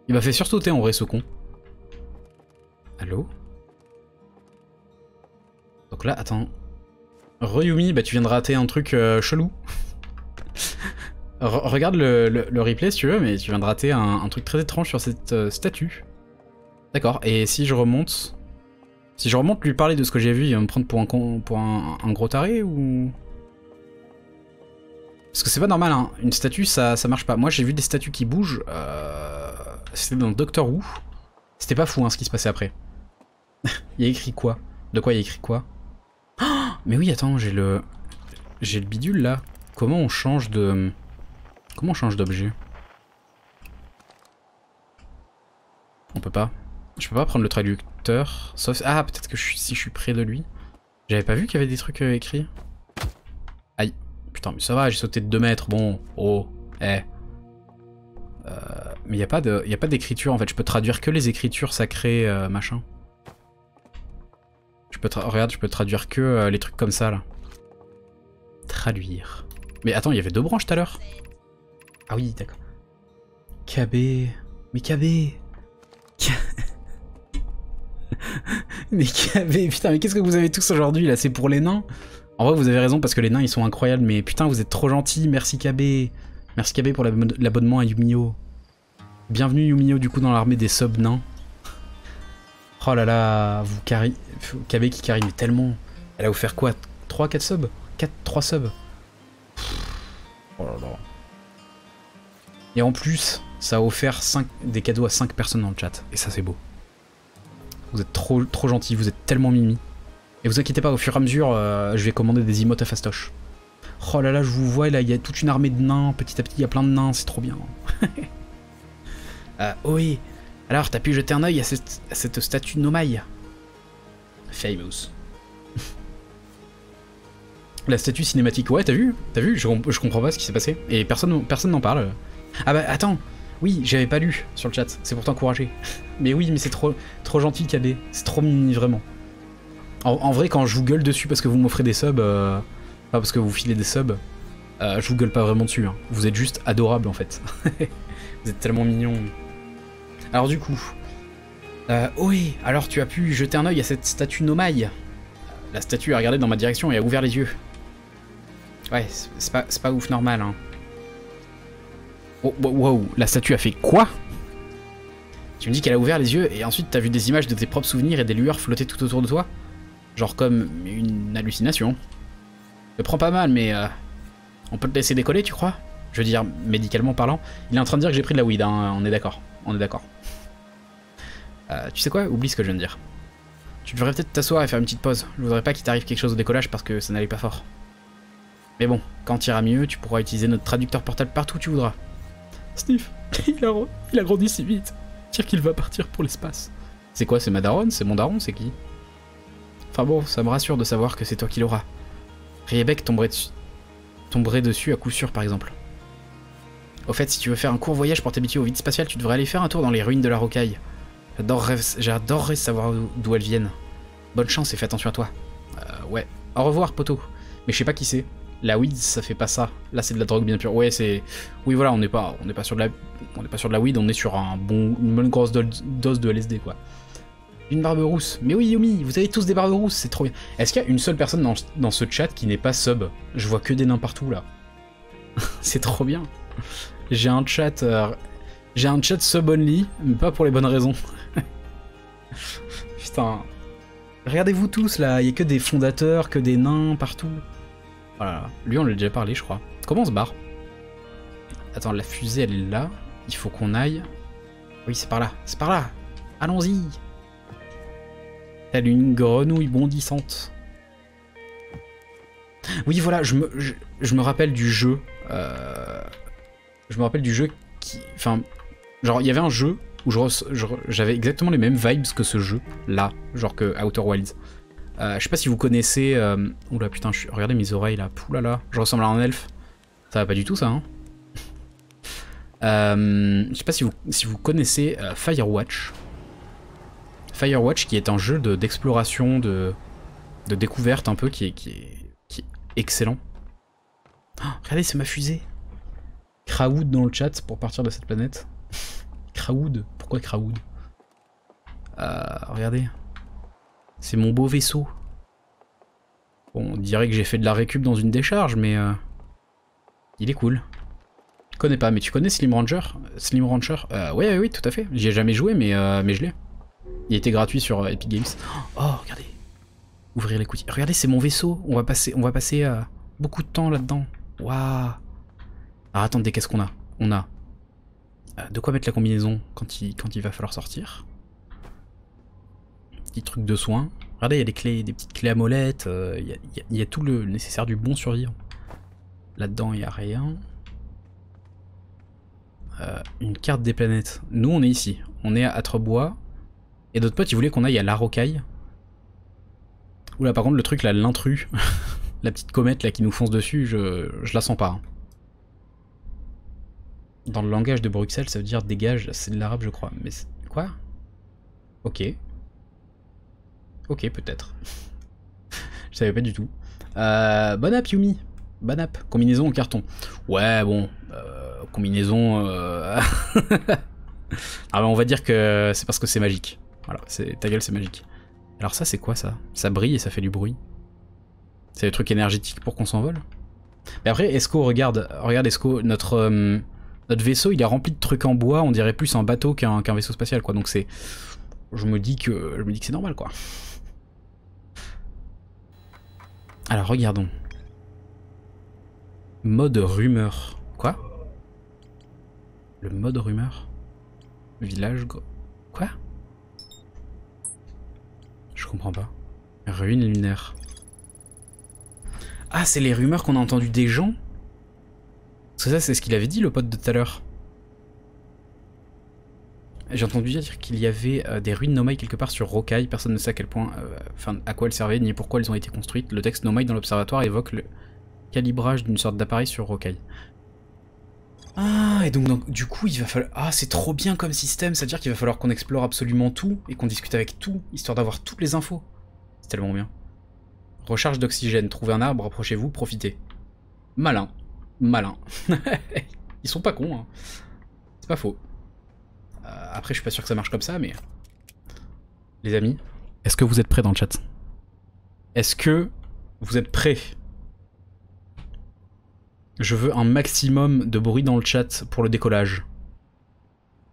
Il m'a fait sursauter en vrai, ce con. Allô? Donc là, attends. Re-Yumi, bah tu viens de rater un truc chelou. Regarde le replay si tu veux, mais tu viens de rater un truc très étrange sur cette statue. D'accord, et si je remonte... Si je remonte lui parler de ce que j'ai vu, il va me prendre pour un gros taré ou... Parce que c'est pas normal, hein. Une statue ça marche pas. Moi j'ai vu des statues qui bougent, c'était dans Doctor Who. C'était pas fou hein, ce qui se passait après. Il y a écrit quoi? De quoi il y a écrit quoi? Oh, mais oui attends, j'ai le bidule là. Comment on change de... Comment on change d'objet? On peut pas. Je peux pas prendre le traducteur, sauf... Ah, peut-être que si je suis près de lui. J'avais pas vu qu'il y avait des trucs écrits. Aïe. Putain, mais ça va, j'ai sauté de 2 mètres, bon. Oh, eh. Mais y a pas d'écriture, en fait. Je peux traduire que les écritures sacrées, machin. Regarde, je peux traduire que les trucs comme ça, là. Traduire. Mais attends, il y avait 2 branches tout à l'heure. Ah oui, d'accord. KB... Mais KB... Mais KB, putain, mais qu'est-ce que vous avez tous aujourd'hui là? C'est pour les nains? En vrai, vous avez raison parce que les nains ils sont incroyables, mais putain, vous êtes trop gentils. Merci KB. Merci KB pour l'abonnement à Yumio. Bienvenue Yumio du coup dans l'armée des subs nains. Oh là là, vous carry. KB qui carry, mais tellement. Elle a offert quoi? 3-4 subs? 3 subs. Oh là là. Et en plus, ça a offert des cadeaux à 5 personnes dans le chat. Et ça, c'est beau. Vous êtes trop gentils, vous êtes tellement mimi. Et vous inquiétez pas, au fur et à mesure, je vais commander des emotes à fastoche. Oh là là, je vous vois, là, il y a toute une armée de nains. Petit à petit, il y a plein de nains, c'est trop bien. Oui. Alors, t'as pu jeter un œil à cette statue Nomai? Famous. La statue cinématique, ouais, t'as vu? T'as vu? Je comprends pas ce qui s'est passé. Et personne n'en parle. Ah bah, attends. Oui, j'avais pas lu sur le chat, c'est pour t'encourager. Mais oui, mais c'est trop gentil, KB. C'est trop mimi, vraiment. En vrai, quand je vous gueule dessus parce que vous m'offrez des subs, pas parce que vous filez des subs, je vous gueule pas vraiment dessus. Hein. Vous êtes juste adorables, en fait. Vous êtes tellement mignons. Alors du coup... oui, alors tu as pu jeter un œil à cette statue Nomai. La statue a regardé dans ma direction et a ouvert les yeux. Ouais, c'est pas ouf normal, hein. Oh, wow, la statue a fait quoi? Tu me dis qu'elle a ouvert les yeux et ensuite t'as vu des images de tes propres souvenirs et des lueurs flotter tout autour de toi? Genre comme une hallucination. Je prends pas mal, mais on peut te laisser décoller, tu crois? Je veux dire, médicalement parlant. Il est en train de dire que j'ai pris de la weed, hein, on est d'accord. On est d'accord. Tu sais quoi? Oublie ce que je viens de dire. Tu devrais peut-être t'asseoir et faire une petite pause. Je voudrais pas qu'il t'arrive quelque chose au décollage parce que ça n'allait pas fort. Mais bon, quand tu iras mieux, tu pourras utiliser notre traducteur portable partout où tu voudras. Sniff, il a grandi si vite. Dire qu'il va partir pour l'espace. C'est quoi, c'est ma daronne? C'est mon daron? C'est qui? Enfin bon, ça me rassure de savoir que c'est toi qui l'auras. Riebeck tomberait dessus à coup sûr, par exemple. Au fait, si tu veux faire un court voyage pour t'habituer au vide spatial, tu devrais aller faire un tour dans les ruines de la rocaille. J'adorerais savoir d'où elles viennent. Bonne chance et fais attention à toi. Ouais. Au revoir, poteau. Mais je sais pas qui c'est. La weed, ça fait pas ça. Là, c'est de la drogue bien pure. Ouais, c'est... Oui, voilà, on n'est pas sur de la weed, on est sur une bonne grosse dose de LSD, quoi. Une barbe rousse. Mais oui, Yumi, vous avez tous des barbes rousses, c'est trop bien. Est-ce qu'il y a une seule personne dans ce chat qui n'est pas sub? Je vois que des nains partout, là. C'est trop bien. J'ai un chat sub only, mais pas pour les bonnes raisons. Putain. Regardez-vous tous, là, il y a que des fondateurs, que des nains partout. Voilà, lui on l'a déjà parlé, je crois. Comment on se barre? Attends, la fusée, elle est là. Il faut qu'on aille... Oui, c'est par là, c'est par là. Allons-y. Telle une grenouille bondissante. Oui, voilà, je me rappelle du jeu. Je me rappelle du jeu qui... Enfin, genre, il y avait un jeu où j'avais exactement les mêmes vibes que ce jeu, là, genre que Outer Wilds. Je sais pas si vous connaissez... Oula, putain, regardez mes oreilles, là. Poulala, je ressemble à un elfe. Ça va pas du tout, ça, hein. Je sais pas si vous connaissez Firewatch. Firewatch, qui est un jeu d'exploration, de découverte un peu, qui est excellent. Oh, regardez, c'est ma fusée. Kraoud dans le chat pour partir de cette planète. Kraoud, pourquoi Kraoud? Regardez. C'est mon beau vaisseau. Bon, on dirait que j'ai fait de la récup dans une décharge, mais... il est cool. Je connais pas, mais tu connais Slim Rancher? Slim Rancher? Ouais, oui, tout à fait. J'y ai jamais joué, mais je l'ai. Il était gratuit sur Epic Games. Oh, regardez. Ouvrir les coutilles. Regardez, c'est mon vaisseau. On va passer beaucoup de temps là-dedans. Waouh. Alors attendez, qu'est-ce qu'on a? On a de quoi mettre la combinaison quand il va falloir sortir. Petit truc de soin. Regardez, il y a des clés, des petites clés à molette. Il y a tout le nécessaire du bon survivant. Là-dedans, il n'y a rien. Une carte des planètes. Nous, on est ici. On est à Atrebois. Et d'autres potes, ils voulaient qu'on aille à La Rocaille. Oula, par contre, le truc là, l'intrus, la petite comète là qui nous fonce dessus, je la sens pas. Hein. Dans le langage de Bruxelles, ça veut dire dégage, c'est de l'arabe, je crois. Mais quoi? Ok. Ok, peut-être. Je savais pas du tout. Bon app, Yumi. Bon app. Combinaison en carton. Ouais, bon. Combinaison... Ah bah on va dire que c'est parce que c'est magique. Voilà, ta gueule, c'est magique. Alors ça, c'est quoi ça? Ça brille et ça fait du bruit. C'est des trucs énergétiques pour qu'on s'envole. Mais après, Esco, regarde Esco, notre vaisseau, il est rempli de trucs en bois, on dirait plus un bateau qu'un vaisseau spatial, quoi. Donc c'est... Je me dis que c'est normal, quoi. Alors, regardons. Mode rumeur. Quoi? Le mode rumeur? Village... Quoi? Je comprends pas. Ruine lunaire. Ah, c'est les rumeurs qu'on a entendues des gens? Parce que ça, c'est ce qu'il avait dit, le pote de tout à l'heure. J'ai entendu dire qu'il y avait des ruines Nomai quelque part sur Rocaille. Personne ne sait à quel point, enfin, à quoi elles servaient, ni pourquoi elles ont été construites. Le texte Nomai dans l'observatoire évoque le calibrage d'une sorte d'appareil sur Rocaille. Ah, et donc du coup, il va falloir... Ah, c'est trop bien comme système, c'est-à-dire qu'il va falloir qu'on explore absolument tout, et qu'on discute avec tout, histoire d'avoir toutes les infos. C'est tellement bien. Recharge d'oxygène, trouvez un arbre, approchez-vous, profitez. Malin. Malin. Ils sont pas cons, hein. C'est pas faux. Après, je suis pas sûr que ça marche comme ça, mais... Les amis, est-ce que vous êtes prêts dans le chat? Est-ce que vous êtes prêts? Je veux un maximum de bruit dans le chat pour le décollage.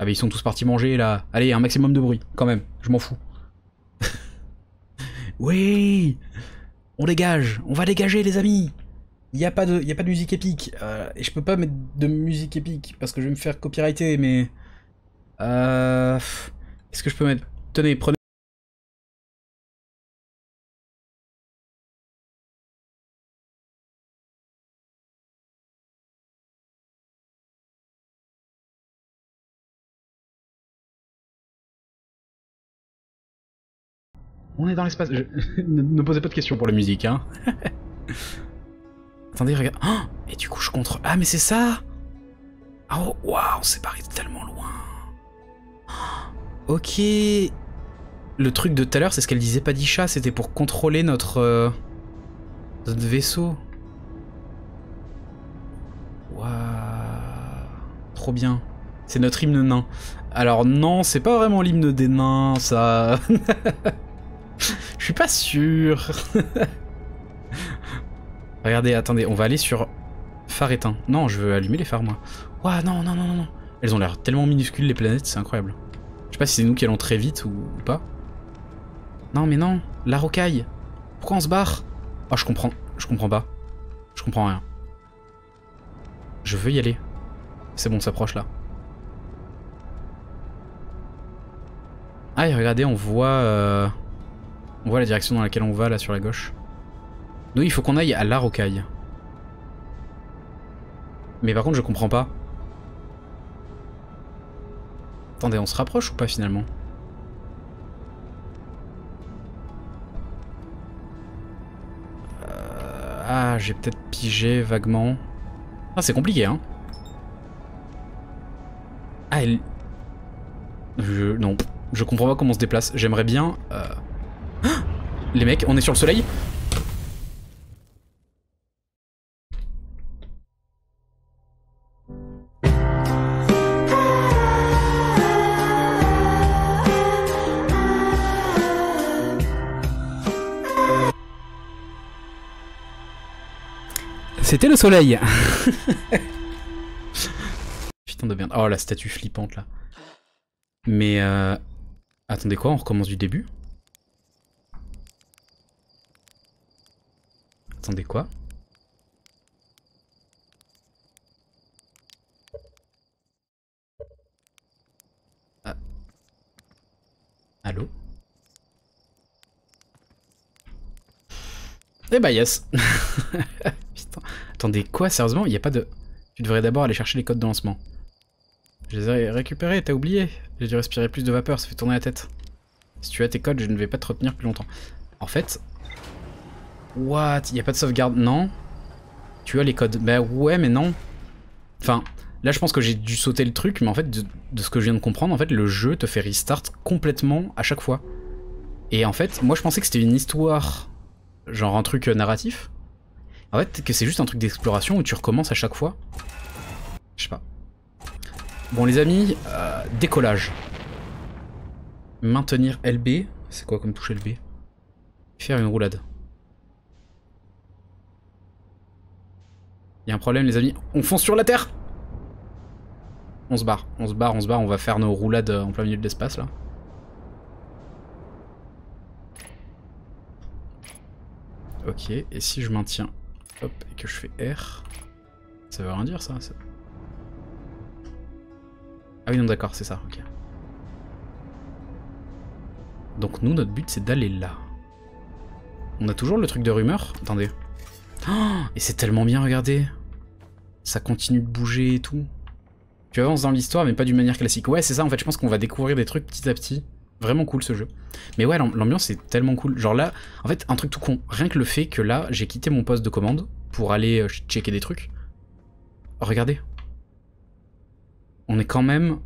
Ah bah ils sont tous partis manger là. Allez, un maximum de bruit, quand même, je m'en fous. Oui, on dégage, on va dégager les amis. Il y a pas de musique épique. Et je peux pas mettre de musique épique parce que je vais me faire copyrighter, mais... Est-ce que je peux mettre... Tenez, prenez... On est dans l'espace. Ne posez pas de questions pour la musique, hein. Attendez, regarde. Oh, et du coup, je contre... Ah, mais c'est ça. Oh, waouh, on s'est barré tellement loin. Ok. Le truc de tout à l'heure, c'est ce qu'elle disait Padisha, c'était pour contrôler notre vaisseau. Waouh. Trop bien. C'est notre hymne nain. Alors non, c'est pas vraiment l'hymne des nains, ça. Je suis pas sûr. Regardez, attendez, on va aller sur phare éteint. Non, je veux allumer les phares, moi. Ouah, non, non, non, non, non. Elles ont l'air tellement minuscules, les planètes, c'est incroyable. Je sais pas si c'est nous qui allons très vite ou pas. Non, mais non, la rocaille. Pourquoi on se barre? Oh, je comprends pas. Je comprends rien. Je veux y aller. C'est bon, on s'approche là. Ah, et regardez, on voit la direction dans laquelle on va, là, sur la gauche. Nous, il faut qu'on aille à la rocaille. Mais par contre, je comprends pas. Attendez, on se rapproche ou pas, finalement? Ah, j'ai peut-être pigé vaguement. Ah, c'est compliqué, hein. Ah, elle... Non, je comprends pas comment on se déplace. J'aimerais bien... Les mecs, on est sur le soleil? C'était le soleil. Putain de merde. Oh, la statue flippante, là. Mais attendez quoi, on recommence du début? Attendez quoi? Ah. Allô? Eh bah yes. Putain. Attendez quoi, sérieusement? Il y a pas de... Tu devrais d'abord aller chercher les codes de lancement. Je les ai récupérés, t'as oublié? J'ai dû respirer plus de vapeur, ça fait tourner la tête. Si tu as tes codes, je ne vais pas te retenir plus longtemps. En fait... What? Il n'y a pas de sauvegarde? Non? Tu as les codes? Bah ouais, mais non. Enfin, là je pense que j'ai dû sauter le truc, mais en fait, de ce que je viens de comprendre, en fait, le jeu te fait restart complètement à chaque fois. Et en fait, moi je pensais que c'était une histoire, genre un truc narratif. En fait, que c'est juste un truc d'exploration où tu recommences à chaque fois. Je sais pas. Bon les amis, décollage. Maintenir LB. C'est quoi comme touche LB? Faire une roulade. Il y a un problème les amis. On fonce sur la terre. On se barre, on se barre, on se barre. On va faire nos roulades en plein milieu de l'espace là. Ok, et si je maintiens, hop, et que je fais R, ça veut rien dire ça. Ah oui non d'accord, c'est ça, ok. Donc nous, notre but c'est d'aller là. On a toujours le truc de rumeur? Attendez. Oh, et c'est tellement bien, regardez. Ça continue de bouger et tout. Tu avances dans l'histoire mais pas d'une manière classique. Ouais c'est ça en fait, je pense qu'on va découvrir des trucs petit à petit. Vraiment cool ce jeu. Mais ouais, l'ambiance est tellement cool. Genre là, en fait, un truc tout con. Rien que le fait que là, j'ai quitté mon poste de commande pour aller checker des trucs. Regardez. On est quand même...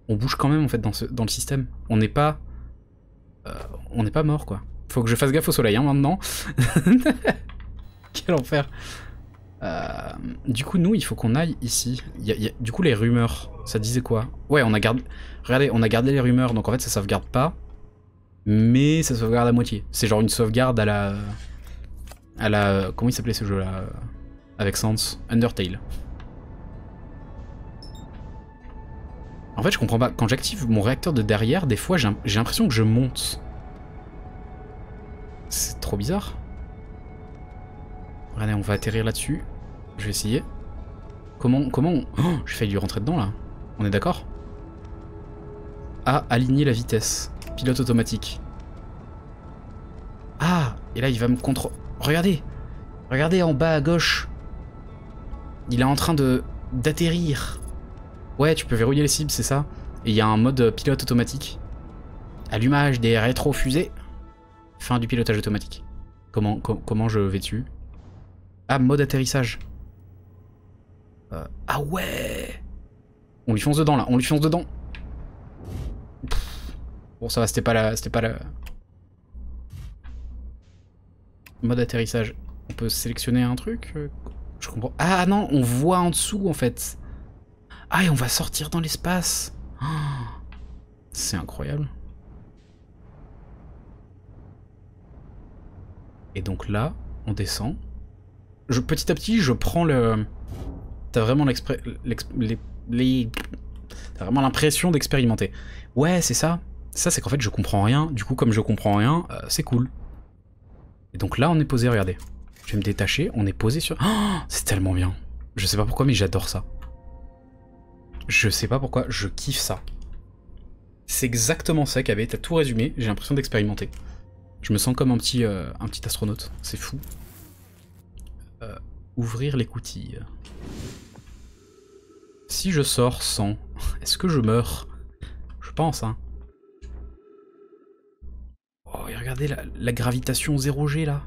On bouge quand même en fait dans le système. On n'est pas mort quoi. Faut que je fasse gaffe au soleil hein, maintenant. Quel enfer. Du coup nous il faut qu'on aille ici. Du coup les rumeurs, ça disait quoi? Ouais on a gardé... Regardez, on a gardé les rumeurs, donc en fait ça sauvegarde pas. Mais ça sauvegarde à moitié. C'est genre une sauvegarde à la... Comment il s'appelait ce jeu là? Avec Sans Undertale. En fait je comprends pas, quand j'active mon réacteur de derrière, des fois j'ai l'impression que je monte. C'est trop bizarre. Regardez, on va atterrir là-dessus. Je vais essayer. Comment on... Oh, j'ai failli lui rentrer dedans là. On est d'accord? Ah, aligner la vitesse. Pilote automatique. Ah, et là il va me contrôler. Regardez. Regardez en bas à gauche. Il est en train d'atterrir. Ouais, tu peux verrouiller les cibles, c'est ça. Et il y a un mode pilote automatique. Allumage des rétrofusées. Fin du pilotage automatique. Comment je vais dessus? Ah, mode atterrissage. Ah ouais! On lui fonce dedans là, on lui fonce dedans. Pff. Bon ça va, c'était pas la... Mode atterrissage. On peut sélectionner un truc? Je comprends. Ah non, on voit en dessous en fait. Ah et on va sortir dans l'espace. Oh, c'est incroyable. Et donc là, on descend. Petit à petit, je prends le... T'as vraiment T'as vraiment l'impression d'expérimenter. Ouais, c'est ça. Ça, c'est qu'en fait, je comprends rien. Du coup, comme je comprends rien, c'est cool. Et donc là, on est posé, regardez. Je vais me détacher, on est posé sur... Oh, c'est tellement bien. Je sais pas pourquoi, mais j'adore ça. Je sais pas pourquoi, je kiffe ça. C'est exactement ça qu'avait, t'as tout résumé, j'ai l'impression d'expérimenter. Je me sens comme un petit astronaute, c'est fou. Ouvrir l'écoutille. Si je sors sans, est-ce que je meurs? Je pense, hein. Oh, et regardez la gravitation 0G, là.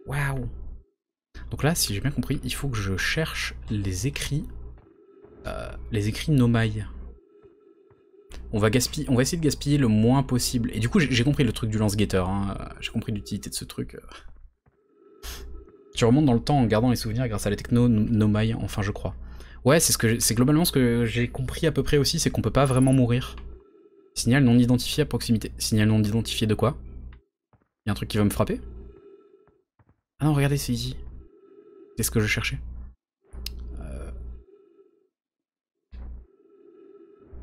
Waouh. Donc là, si j'ai bien compris, il faut que je cherche les écrits Nomai. On va essayer de gaspiller le moins possible. Et du coup, j'ai compris le truc du lance-guetteur. Hein. J'ai compris l'utilité de ce truc. Tu remontes dans le temps en gardant les souvenirs grâce à la techno Nomai, enfin je crois. Ouais, c'est globalement ce que j'ai compris à peu près aussi, c'est qu'on peut pas vraiment mourir. Signal non identifié à proximité. Signal non identifié de quoi? Y'a un truc qui va me frapper? Ah non, regardez, c'est ici. C'est ce que je cherchais.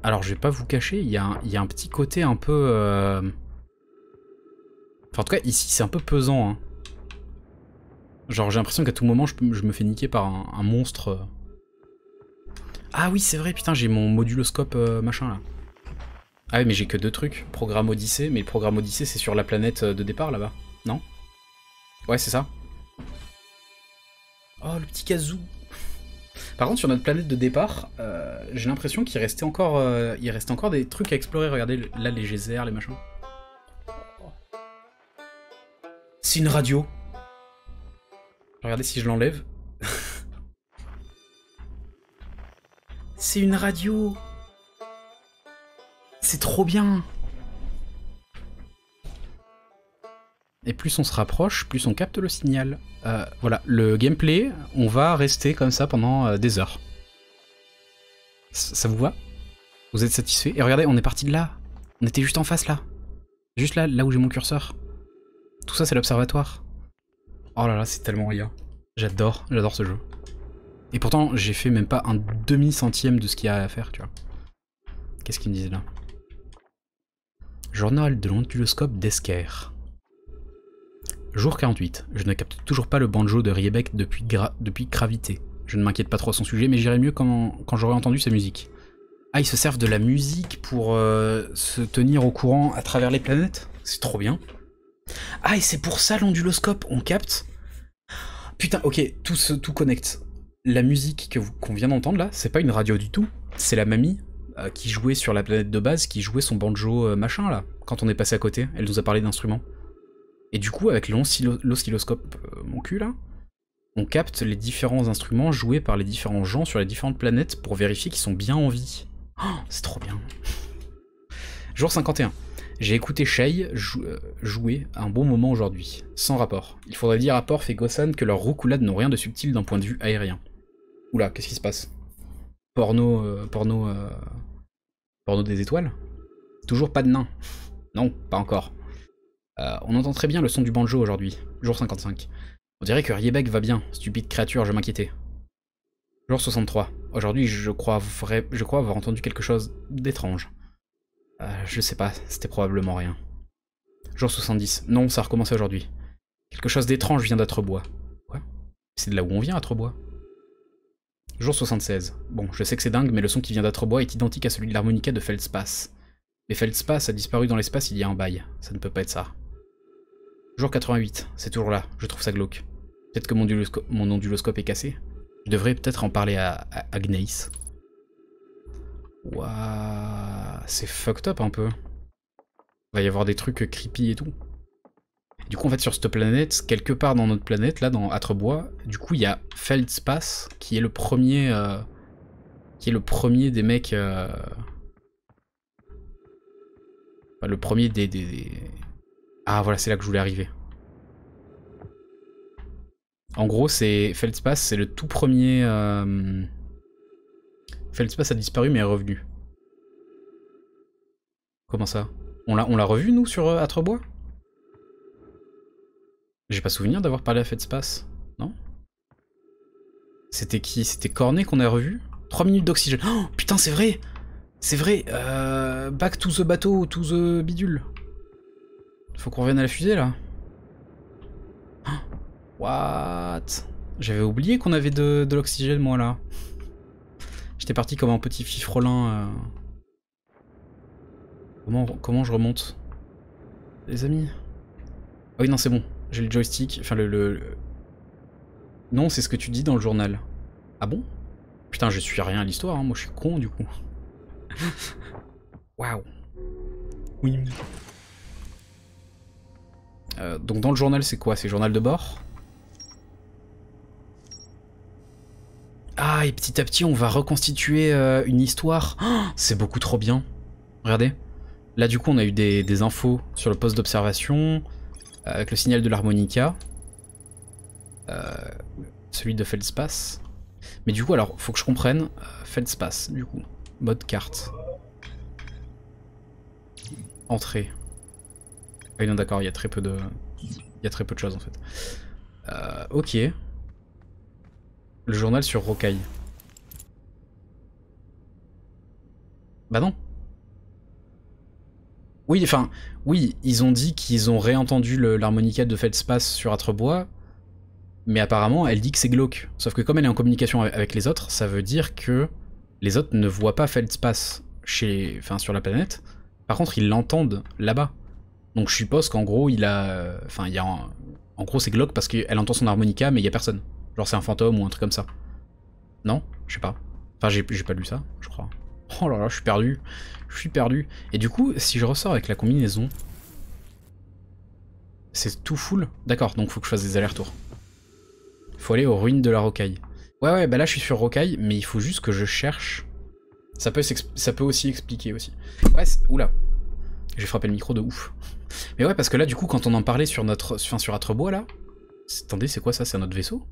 Alors, je vais pas vous cacher, il y a un petit côté un peu... Enfin, en tout cas, ici, c'est un peu pesant. Hein. Genre, j'ai l'impression qu'à tout moment, je me fais niquer par un monstre. Ah oui, c'est vrai, putain, j'ai mon moduloscope machin, là. Ah oui, mais j'ai que 2 trucs. Programme Odyssée, mais le programme Odyssée, c'est sur la planète de départ, là-bas. Non? Ouais, c'est ça. Oh, le petit kazoo. Par contre, sur notre planète de départ, j'ai l'impression qu'il restait encore des trucs à explorer. Regardez, là, les geysers, les machins. C'est une radio. Regardez si je l'enlève. C'est une radio. C'est trop bien. Et plus on se rapproche, plus on capte le signal. Voilà, le gameplay, on va rester comme ça pendant des heures. Ça vous va? Vous êtes satisfait? Et regardez, on est parti de là. On était juste en face là. Juste là où j'ai mon curseur. Tout ça c'est l'observatoire. Oh là là, c'est tellement rien. J'adore ce jeu. Et pourtant, j'ai fait même pas un demi-centième de ce qu'il y a à faire, tu vois. Qu'est-ce qu'ils me disent là? Journal de l'onduloscope d'Esker. Jour 48. Je ne capte toujours pas le banjo de Riebeck depuis Gravité. Je ne m'inquiète pas trop à son sujet, mais j'irai mieux quand j'aurai entendu sa musique. Ah, ils se servent de la musique pour se tenir au courant à travers les planètes? C'est trop bien. Ah, et c'est pour ça l'onduloscope, on capte? Putain, ok, tout connecte. La musique qu'on vient d'entendre là, c'est pas une radio du tout. C'est la mamie qui jouait sur la planète de base, qui jouait son banjo machin là, quand on est passé à côté. Elle nous a parlé d'instruments. Et du coup, avec l'oscilloscope, mon cul là, on capte les différents instruments joués par les différents gens sur les différentes planètes pour vérifier qu'ils sont bien en vie. Oh, c'est trop bien. Jour 51. J'ai écouté Shai jouer un bon moment aujourd'hui, sans rapport. Il faudrait dire à Porf et Gossan que leurs roucoulades n'ont rien de subtil d'un point de vue aérien. Oula, qu'est-ce qui se passe? Porno des étoiles? Toujours pas de nain? Non, pas encore. On entend très bien le son du banjo aujourd'hui, jour 55. On dirait que Riebeck va bien, stupide créature, je m'inquiétais. Jour 63. Aujourd'hui, je crois avoir entendu quelque chose d'étrange. Je sais pas, c'était probablement rien. Jour 70. Non, ça a recommencé aujourd'hui. Quelque chose d'étrange vient d'Atrebois. Quoi? C'est de là où on vient, Atrebois? Jour 76. Bon, je sais que c'est dingue, mais le son qui vient d'Atrebois est identique à celui de l'harmonica de Feldspath. Mais Feldspath a disparu dans l'espace il y a un bail. Ça ne peut pas être ça. Jour 88. C'est toujours là. Je trouve ça glauque. Peut-être que mon onduloscope est cassé. Je devrais peut-être en parler à Gneis. Waouh, c'est fucked up un peu. Va y avoir des trucs creepy et tout. Du coup, en fait, sur cette planète, quelque part dans notre planète, là, dans Atrebois, du coup, il y a Feldspath, qui est le premier... des mecs... Enfin, le premier des... Ah, voilà, c'est là que je voulais arriver. En gros, c'est Feldspath, c'est le tout premier... Feldspath a disparu, mais est revenu. Comment ça? On l'a revu, nous, sur Atrebois? J'ai pas souvenir d'avoir parlé à Feldspath, non? C'était qui? C'était Cornet qu'on a revu? 3 minutes d'oxygène. Oh putain, c'est vrai! C'est vrai! Back to the bateau, to the bidule. Faut qu'on revienne à la fusée, là. What? J'avais oublié qu'on avait de l'oxygène, moi, là. J'étais parti comme un petit fifrelin. Comment je remonte? Les amis? Ah oui, non, c'est bon. J'ai le joystick. Enfin, Non, c'est ce que tu dis dans le journal. Ah bon? Putain, je suis rien à l'histoire, hein. Moi je suis con, du coup. Waouh. Oui. Donc dans le journal, c'est quoi? C'est journal de bord? Ah, et petit à petit, on va reconstituer une histoire. Oh, c'est beaucoup trop bien. Regardez. Là, du coup, on a eu des infos sur le poste d'observation, avec le signal de l'harmonica. Celui de Feldspath. Mais du coup, alors, faut que je comprenne. Feldspath, du coup. Mode carte. Entrée. Ah oui, non, d'accord, il y a très peu de... Il y a très peu de choses, en fait. Ok. Le journal sur Rocaille. Bah non. Oui, enfin, oui, ils ont dit qu'ils ont réentendu l'harmonica de Feldspath sur Atrebois, mais apparemment, elle dit que c'est glauque. Sauf que comme elle est en communication avec les autres, ça veut dire que les autres ne voient pas Feldspath sur la planète. Par contre, ils l'entendent là-bas. Donc je suppose qu'en gros, en gros, c'est glauque parce qu'elle entend son harmonica, mais il y a personne. Genre c'est un fantôme ou un truc comme ça. Non? Je sais pas. Enfin, j'ai pas lu ça, je crois. Oh là là, je suis perdu. Je suis perdu. Et du coup, si je ressors avec la combinaison... C'est tout full? D'accord, donc faut que je fasse des allers-retours. Faut aller aux ruines de la Rocaille. Ouais, bah là je suis sur Rocaille, mais il faut juste que je cherche. Ça peut aussi expliquer aussi. Ouais, oula. J'ai frappé le micro de ouf. Mais ouais, parce que là, du coup, quand on en parlait sur Atrebois, là... Attendez, c'est quoi ça? C'est un autre vaisseau?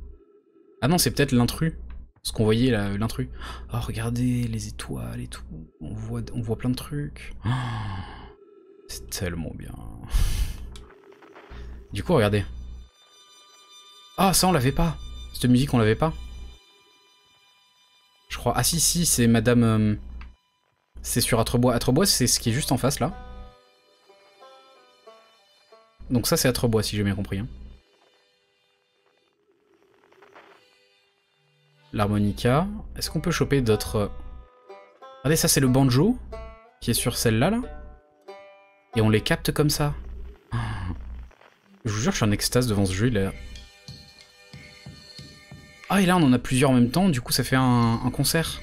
Ah non, c'est peut-être l'intrus. Ce qu'on voyait, là, l'intrus. Oh, regardez, les étoiles et tout. On voit plein de trucs. Oh, c'est tellement bien. Du coup, regardez. Ah, ça, on l'avait pas. Cette musique, on l'avait pas. Je crois. Ah si, c'est Madame... C'est sur Atrebois. Atrebois, c'est ce qui est juste en face, là. Donc ça, c'est Atrebois, si j'ai bien compris. Hein. L'harmonica. Est-ce qu'on peut choper d'autres... Regardez, ça, c'est le banjo, qui est sur celle-là, là. Et on les capte comme ça. Je vous jure, je suis en extase devant ce jeu, il a... Ah, et là, on en a plusieurs en même temps, du coup, ça fait un concert.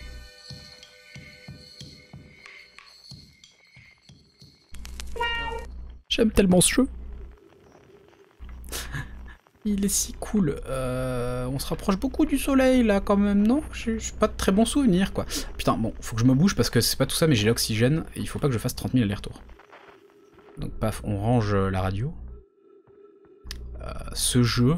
J'aime tellement ce jeu. Il est si cool. On se rapproche beaucoup du soleil, là, quand même, non? J'ai pas de très bons souvenirs, quoi. Putain, bon, faut que je me bouge, parce que c'est pas tout ça, mais j'ai l'oxygène, et il faut pas que je fasse 30 000 allers-retours. Donc, paf, on range la radio. Ce jeu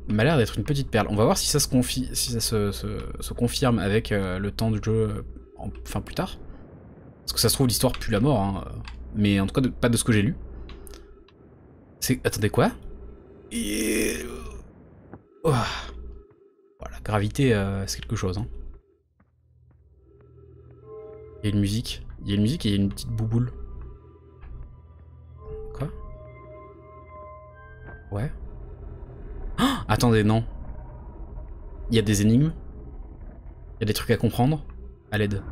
m'a l'air d'être une petite perle. On va voir si ça se confirme avec le temps de jeu, enfin, plus tard. Parce que ça se trouve, l'histoire pue la mort, hein. Mais en tout cas, pas de ce que j'ai lu. Attendez, quoi? Oh. Voilà, gravité, c'est quelque chose. Hein. Il y a une musique. Il y a une musique et il y a une petite bouboule. Quoi? Ouais. Oh, attendez, non. Il y a des énigmes. Il y a des trucs à comprendre. À l'aide.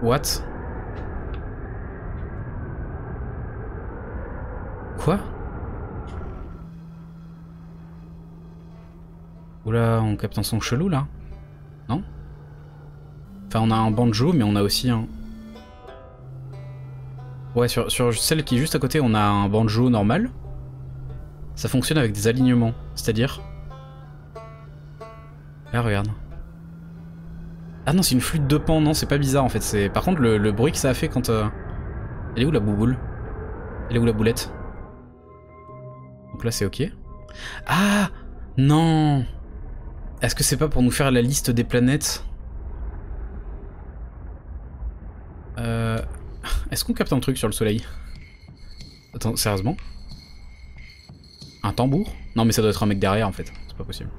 What? Quoi? Oula, on capte un son chelou là? Non? Enfin, on a un banjo, mais on a aussi un... Ouais, sur celle qui est juste à côté, on a un banjo normal. Ça fonctionne avec des alignements, c'est-à-dire... Là, regarde. Ah non, c'est une flûte de pan, non, c'est pas bizarre en fait. C'est par contre le bruit que ça a fait quand... Elle est où la bouboule? Elle est où la boulette? Donc là, c'est ok. Ah non. Est-ce que c'est pas pour nous faire la liste des planètes? Est-ce qu'on capte un truc sur le soleil? Attends, sérieusement? Un tambour? Non mais ça doit être un mec derrière en fait, c'est pas possible.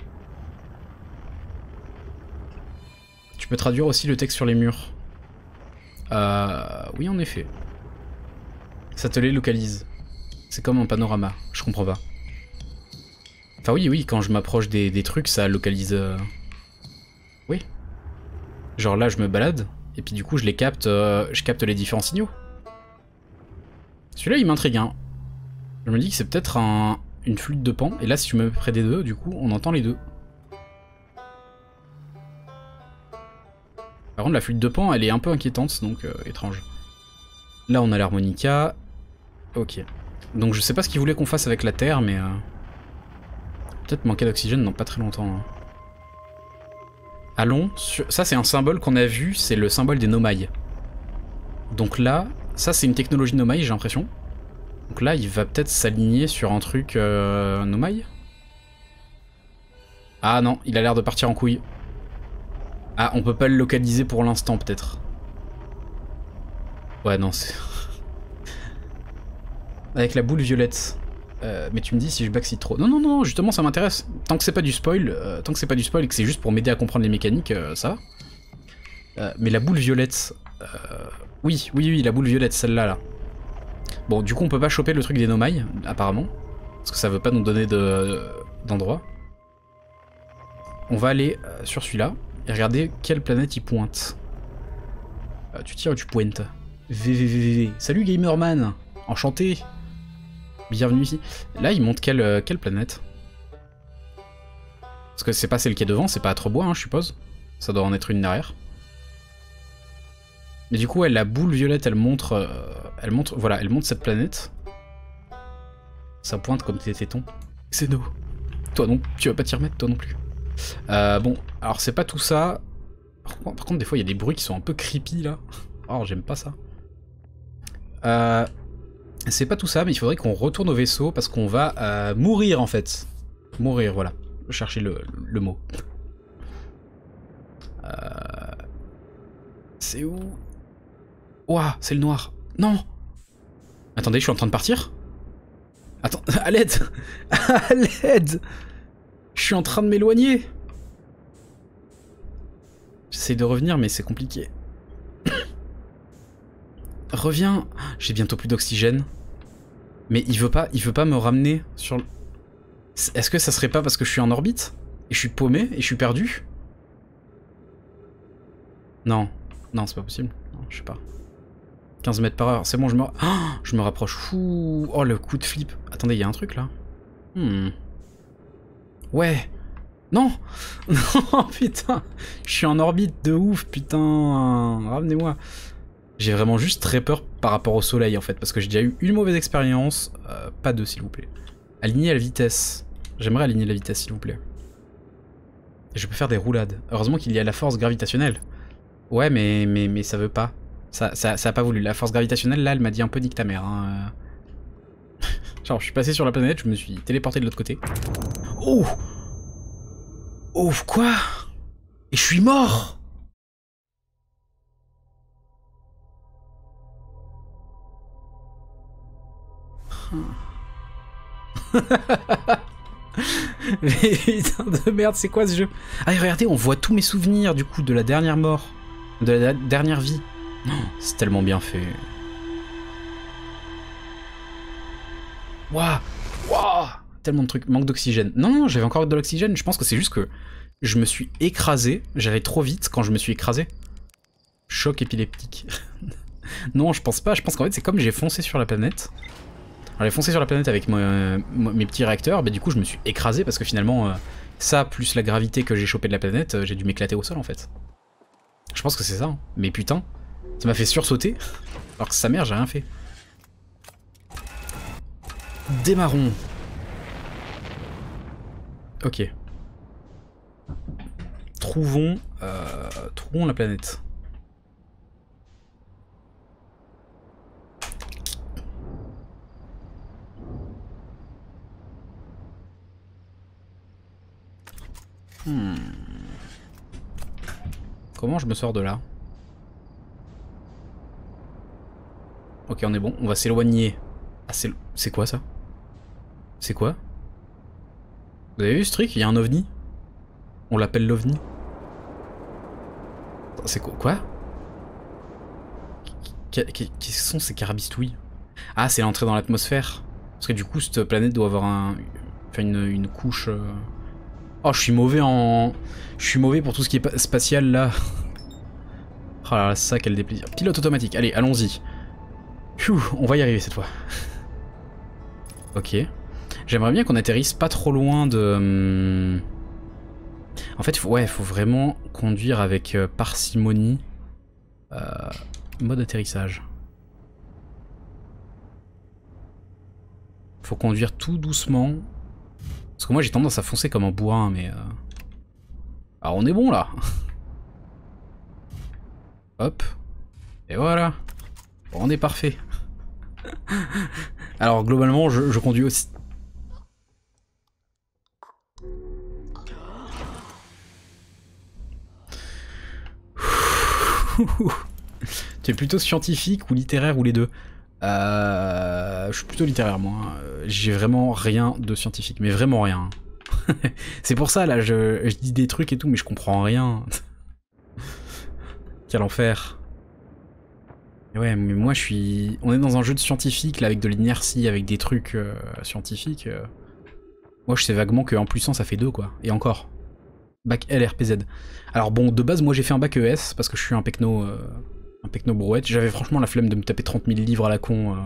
Tu peux traduire aussi le texte sur les murs. Oui en effet. Ça te les localise. C'est comme un panorama, je comprends pas. Enfin oui, quand je m'approche des trucs, ça localise... Oui. Genre là je me balade, et puis du coup je les capte, je capte les différents signaux. Celui-là il m'intrigue hein. Je me dis que c'est peut-être une flûte de pan, et là si je me mets près des deux, du coup on entend les deux. Par contre la flûte de pan elle est un peu inquiétante, donc étrange. Là on a l'harmonica. Ok. Donc je sais pas ce qu'il voulait qu'on fasse avec la terre, mais... Peut-être manquer d'oxygène dans pas très longtemps. Hein. Allons, ça c'est un symbole qu'on a vu, c'est le symbole des Nomai. Donc là, ça c'est une technologie Nomai j'ai l'impression. Donc là il va peut-être s'aligner sur un truc Nomai. Ah non, il a l'air de partir en couille. Ah, on peut pas le localiser pour l'instant peut-être. Ouais non c'est... Avec la boule violette. Mais tu me dis si je backseat trop. Non, non, non, justement ça m'intéresse. Tant que c'est pas du spoil, et que c'est juste pour m'aider à comprendre les mécaniques, ça va. Mais la boule violette... Oui, la boule violette, celle-là, là. Bon, du coup on peut pas choper le truc des Nomai, apparemment. Parce que ça veut pas nous donner d'endroit. On va aller sur celui-là, et regarder quelle planète il pointe. Tu tires ou tu pointes? VVVV. Salut Gamerman. Enchanté. Bienvenue ici. Là, il montre quelle planète? Parce que c'est pas celle qui est devant, c'est pas Atrebois, hein, je suppose. Ça doit en être une derrière. Mais du coup, la boule violette, elle montre, voilà, elle montre cette planète. Ça pointe comme tes tétons. C'est nous. Toi non, tu vas pas t'y remettre, toi non plus. Bon, alors c'est pas tout ça. Par contre, des fois, il y a des bruits qui sont un peu creepy, là. Oh, j'aime pas ça. C'est pas tout ça, mais il faudrait qu'on retourne au vaisseau parce qu'on va mourir en fait. Mourir, voilà. Chercher le mot. C'est où? Ouah, c'est le noir. Non! Attendez, je suis en train de partir? Attends, à l'aide! À l'aide! Je suis en train de m'éloigner! J'essaie de revenir, mais c'est compliqué. Reviens. J'ai bientôt plus d'oxygène. Mais il veut pas me ramener sur le... Est-ce que ça serait pas parce que je suis en orbite? Et je suis paumé? Et je suis perdu? Non. Non, c'est pas possible. Non, je sais pas. 15 mètres par heure. C'est bon, je me rapproche. Fou. Oh, le coup de flip. Attendez, il y a un truc là. Ouais. Non. Non, putain. Je suis en orbite de ouf, putain. Ramenez-moi. J'ai vraiment juste très peur par rapport au soleil en fait, parce que j'ai déjà eu une mauvaise expérience. Pas deux s'il vous plaît. Aligner la vitesse. J'aimerais aligner la vitesse s'il vous plaît. Et je peux faire des roulades. Heureusement qu'il y a la force gravitationnelle. Ouais mais ça veut pas. Ça a pas voulu. La force gravitationnelle là elle m'a dit un peu nique ta mère. Hein. Genre je suis passé sur la planète, je me suis téléporté de l'autre côté. Oh. Oh quoi? Et je suis mort. Mais putain de merde, c'est quoi ce jeu? Ah regardez, on voit tous mes souvenirs du coup de la dernière mort, de la dernière vie. C'est tellement bien fait. Waouh, waouh, tellement de trucs. Manque d'oxygène. Non, j'avais encore de l'oxygène. Je pense que c'est juste que je me suis écrasé. J'allais trop vite quand je me suis écrasé. Choc épileptique. Non, je pense pas. Je pense qu'en fait c'est comme j'ai foncé sur la planète. Alors, j'ai foncé sur la planète avec mes petits réacteurs, bah du coup je me suis écrasé parce que finalement ça plus la gravité que j'ai chopé de la planète, j'ai dû m'éclater au sol en fait. Je pense que c'est ça, hein. Mais putain, ça m'a fait sursauter alors que sa mère j'ai rien fait. Démarrons. Ok. Trouvons la planète. Comment je me sors de là? Ok, on est bon, on va s'éloigner. Ah, c'est quoi ça? C'est quoi? Vous avez vu ce truc? Il y a un ovni. On l'appelle l'ovni. C'est quoi? Qu'est-ce que sont ces carabistouilles? Ah, c'est l'entrée dans l'atmosphère. Parce que du coup, cette planète doit avoir une couche... Oh, je suis mauvais en... Je suis mauvais pour tout ce qui est spatial, là. Oh là là, ça, quel déplaisir. Pilote automatique, allez, allons-y. On va y arriver cette fois. Ok. J'aimerais bien qu'on atterrisse pas trop loin de... En fait, faut vraiment conduire avec parcimonie. Mode atterrissage. Faut conduire tout doucement. Parce que moi j'ai tendance à foncer comme un bourrin, mais... Alors on est bon là. Hop. Et voilà. Bon, on est parfait. Alors globalement je conduis aussi... Tu es plutôt scientifique ou littéraire ou les deux? Je suis plutôt littéraire moi. J'ai vraiment rien de scientifique, mais vraiment rien. C'est pour ça là, je dis des trucs et tout, mais je comprends rien. Quel enfer. Et ouais, mais moi je suis... On est dans un jeu de scientifique là, avec de l'inertie, avec des trucs scientifiques. Moi je sais vaguement que 1 plus 1 ça fait 2 quoi, et encore. Bac LRPZ. Alors bon, de base moi j'ai fait un bac ES parce que je suis un pecno brouette. J'avais franchement la flemme de me taper 30 000 livres à la con.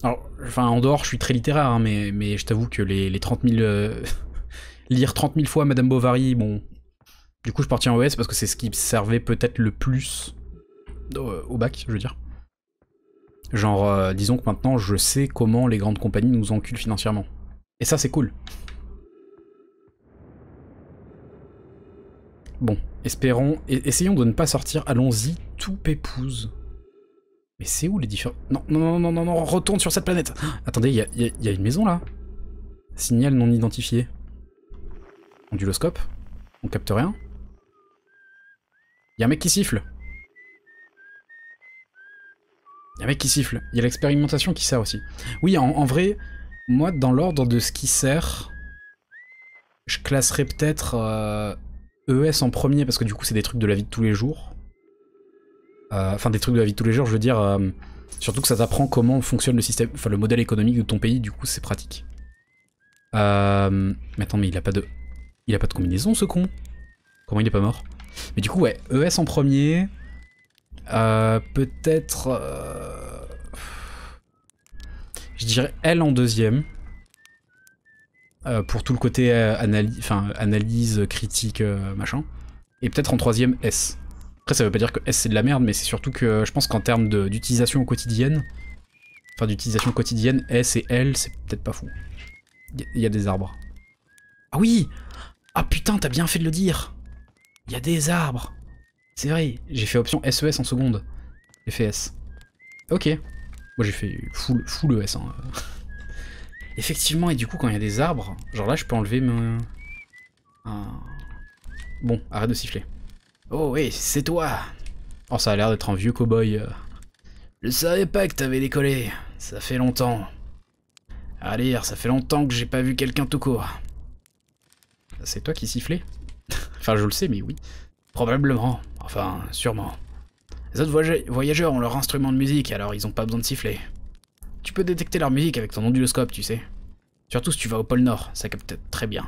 Alors, enfin en dehors je suis très littéraire, hein, mais je t'avoue que les 30 000... lire 30 000 fois Madame Bovary, bon... Du coup je partis en ES parce que c'est ce qui servait peut-être le plus au bac, je veux dire. Genre, disons que maintenant je sais comment les grandes compagnies nous enculent financièrement. Et ça c'est cool. Bon, essayons de ne pas sortir, allons-y, tout pépouze. Mais c'est où les différents... Non, retourne sur cette planète. Attendez, il y a une maison là. Signal non identifié. Onduloscope. On capte rien. Il y a un mec qui siffle. Il y a un mec qui siffle. Il y a l'expérimentation qui sert aussi. Oui, en vrai, moi, dans l'ordre de ce qui sert, je classerais peut-être ES en premier, parce que du coup, c'est des trucs de la vie de tous les jours. Enfin, des trucs de la vie de tous les jours, je veux dire... surtout que ça t'apprend comment fonctionne le système... Enfin, le modèle économique de ton pays, du coup, c'est pratique. Mais attends, mais il a pas de... Il a pas de combinaison, ce con. Comment il est pas mort? Mais du coup, ouais, ES en premier... peut-être... je dirais L en deuxième. Pour tout le côté analyse, critique, machin. Et peut-être en troisième S. Après ça veut pas dire que S c'est de la merde, mais c'est surtout que je pense qu'en termes d'utilisation quotidienne, enfin d'utilisation quotidienne, S et L c'est peut-être pas fou. Il y a des arbres. Ah oui! Ah putain, t'as bien fait de le dire! Il y a des arbres! C'est vrai, j'ai fait option SES en seconde. J'ai fait S. Ok. Moi j'ai fait full ES. Hein. Effectivement, et du coup quand il y a des arbres, genre là je peux enlever mon... Bon, arrête de siffler. Oh oui, c'est toi! Oh ça a l'air d'être un vieux cow-boy. Je savais pas que t'avais décollé, ça fait longtemps. À lire, ça fait longtemps que j'ai pas vu quelqu'un tout court. C'est toi qui sifflais? Enfin je le sais, mais oui. Probablement, enfin sûrement. Les autres voyageurs ont leur instrument de musique, alors ils ont pas besoin de siffler. Tu peux détecter leur musique avec ton onduloscope, tu sais. Surtout si tu vas au pôle Nord, ça capte très bien.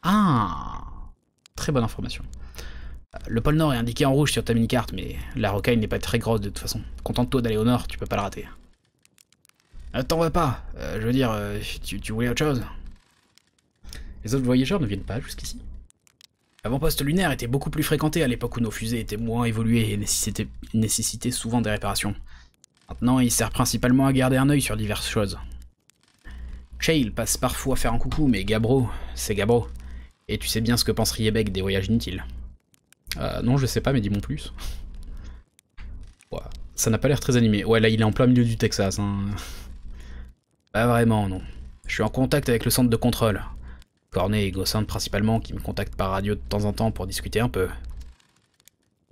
Ah! Très bonne information. Le pôle Nord est indiqué en rouge sur ta mini-carte, mais la rocaille n'est pas très grosse de toute façon. Contente-toi d'aller au Nord, tu peux pas le rater. T'en vas pas, je veux dire, tu voulais autre chose? Les autres voyageurs ne viennent pas jusqu'ici. L'avant-poste lunaire était beaucoup plus fréquenté à l'époque où nos fusées étaient moins évoluées et nécessitaient souvent des réparations. Maintenant, il sert principalement à garder un œil sur diverses choses. Shale passe parfois faire un coucou, mais Gabro, c'est Gabro. Et tu sais bien ce que pense Riebeck des voyages inutiles. Non, je sais pas, mais dis-moi plus. Ouais, ça n'a pas l'air très animé. Ouais, là, il est en plein milieu du Texas. Hein. Pas vraiment, non. Je suis en contact avec le centre de contrôle. Cornet et Gossint principalement, qui me contactent par radio de temps en temps pour discuter un peu.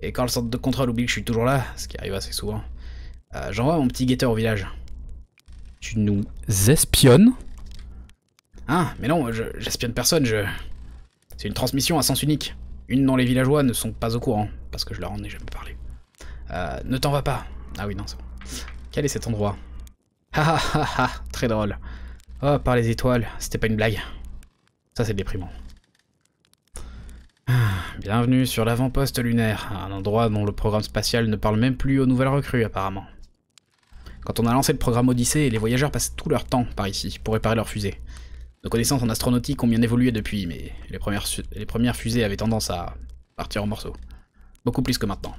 Et quand le centre de contrôle oublie que je suis toujours là, ce qui arrive assez souvent, j'envoie mon petit guetteur au village. Tu nous espionnes? Ah, mais non, j'espionne personne, C'est une transmission à sens unique. Une dont les villageois ne sont pas au courant, parce que je leur en ai jamais parlé. Ne t'en va pas. Ah oui, non, c'est bon. Quel est cet endroit? Ha ha ha ha, très drôle. Oh, par les étoiles, c'était pas une blague. Ça, c'est déprimant. Bienvenue sur l'avant-poste lunaire, un endroit dont le programme spatial ne parle même plus aux nouvelles recrues, apparemment. Quand on a lancé le programme Odyssée, les voyageurs passaient tout leur temps par ici, pour réparer leurs fusées. Nos connaissances en astronautique ont bien évolué depuis, mais les premières fusées avaient tendance à partir en morceaux. Beaucoup plus que maintenant.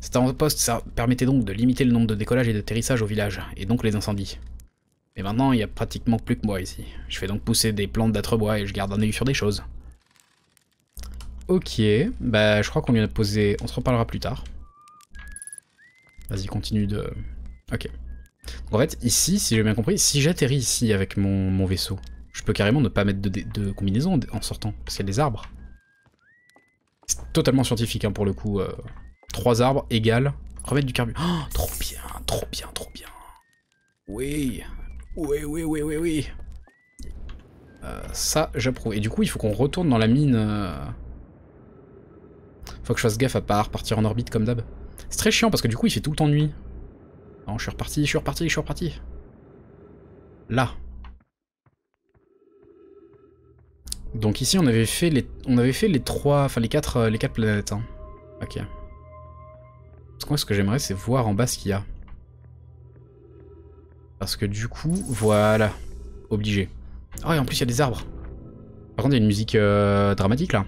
Cet avant-poste, ça permettait donc de limiter le nombre de décollages et d'atterrissages au village, et donc les incendies. Mais maintenant, il n'y a pratiquement plus que moi ici. Je fais donc pousser des plantes d'âtre-bois et je garde un œil sur des choses. Ok, bah je crois qu'on lui a posé... On se reparlera plus tard. Vas-y, continue de... Ok. Donc en fait, ici, si j'ai bien compris, si j'atterris ici avec mon vaisseau, je peux carrément ne pas mettre de combinaison en sortant, parce qu'il y a des arbres. C'est totalement scientifique, hein, pour le coup. 3 arbres égale remettre du carburant. Oh, trop bien, trop bien, trop bien. Oui, oui, oui, oui, oui, oui. Ça, j'approuve. Et du coup, il faut qu'on retourne dans la mine. Faut que je fasse gaffe à pas repartir en orbite comme d'hab. C'est très chiant parce que du coup, il fait tout le temps nuit. Non, je suis reparti, je suis reparti, je suis reparti. Là. Donc ici, on avait fait les 4 planètes. Hein. Ok. Parce que moi, ce que j'aimerais, c'est voir en bas ce qu'il y a. Parce que du coup, voilà. Obligé. Oh, et en plus, il y a des arbres. Par contre, il y a une musique dramatique, là.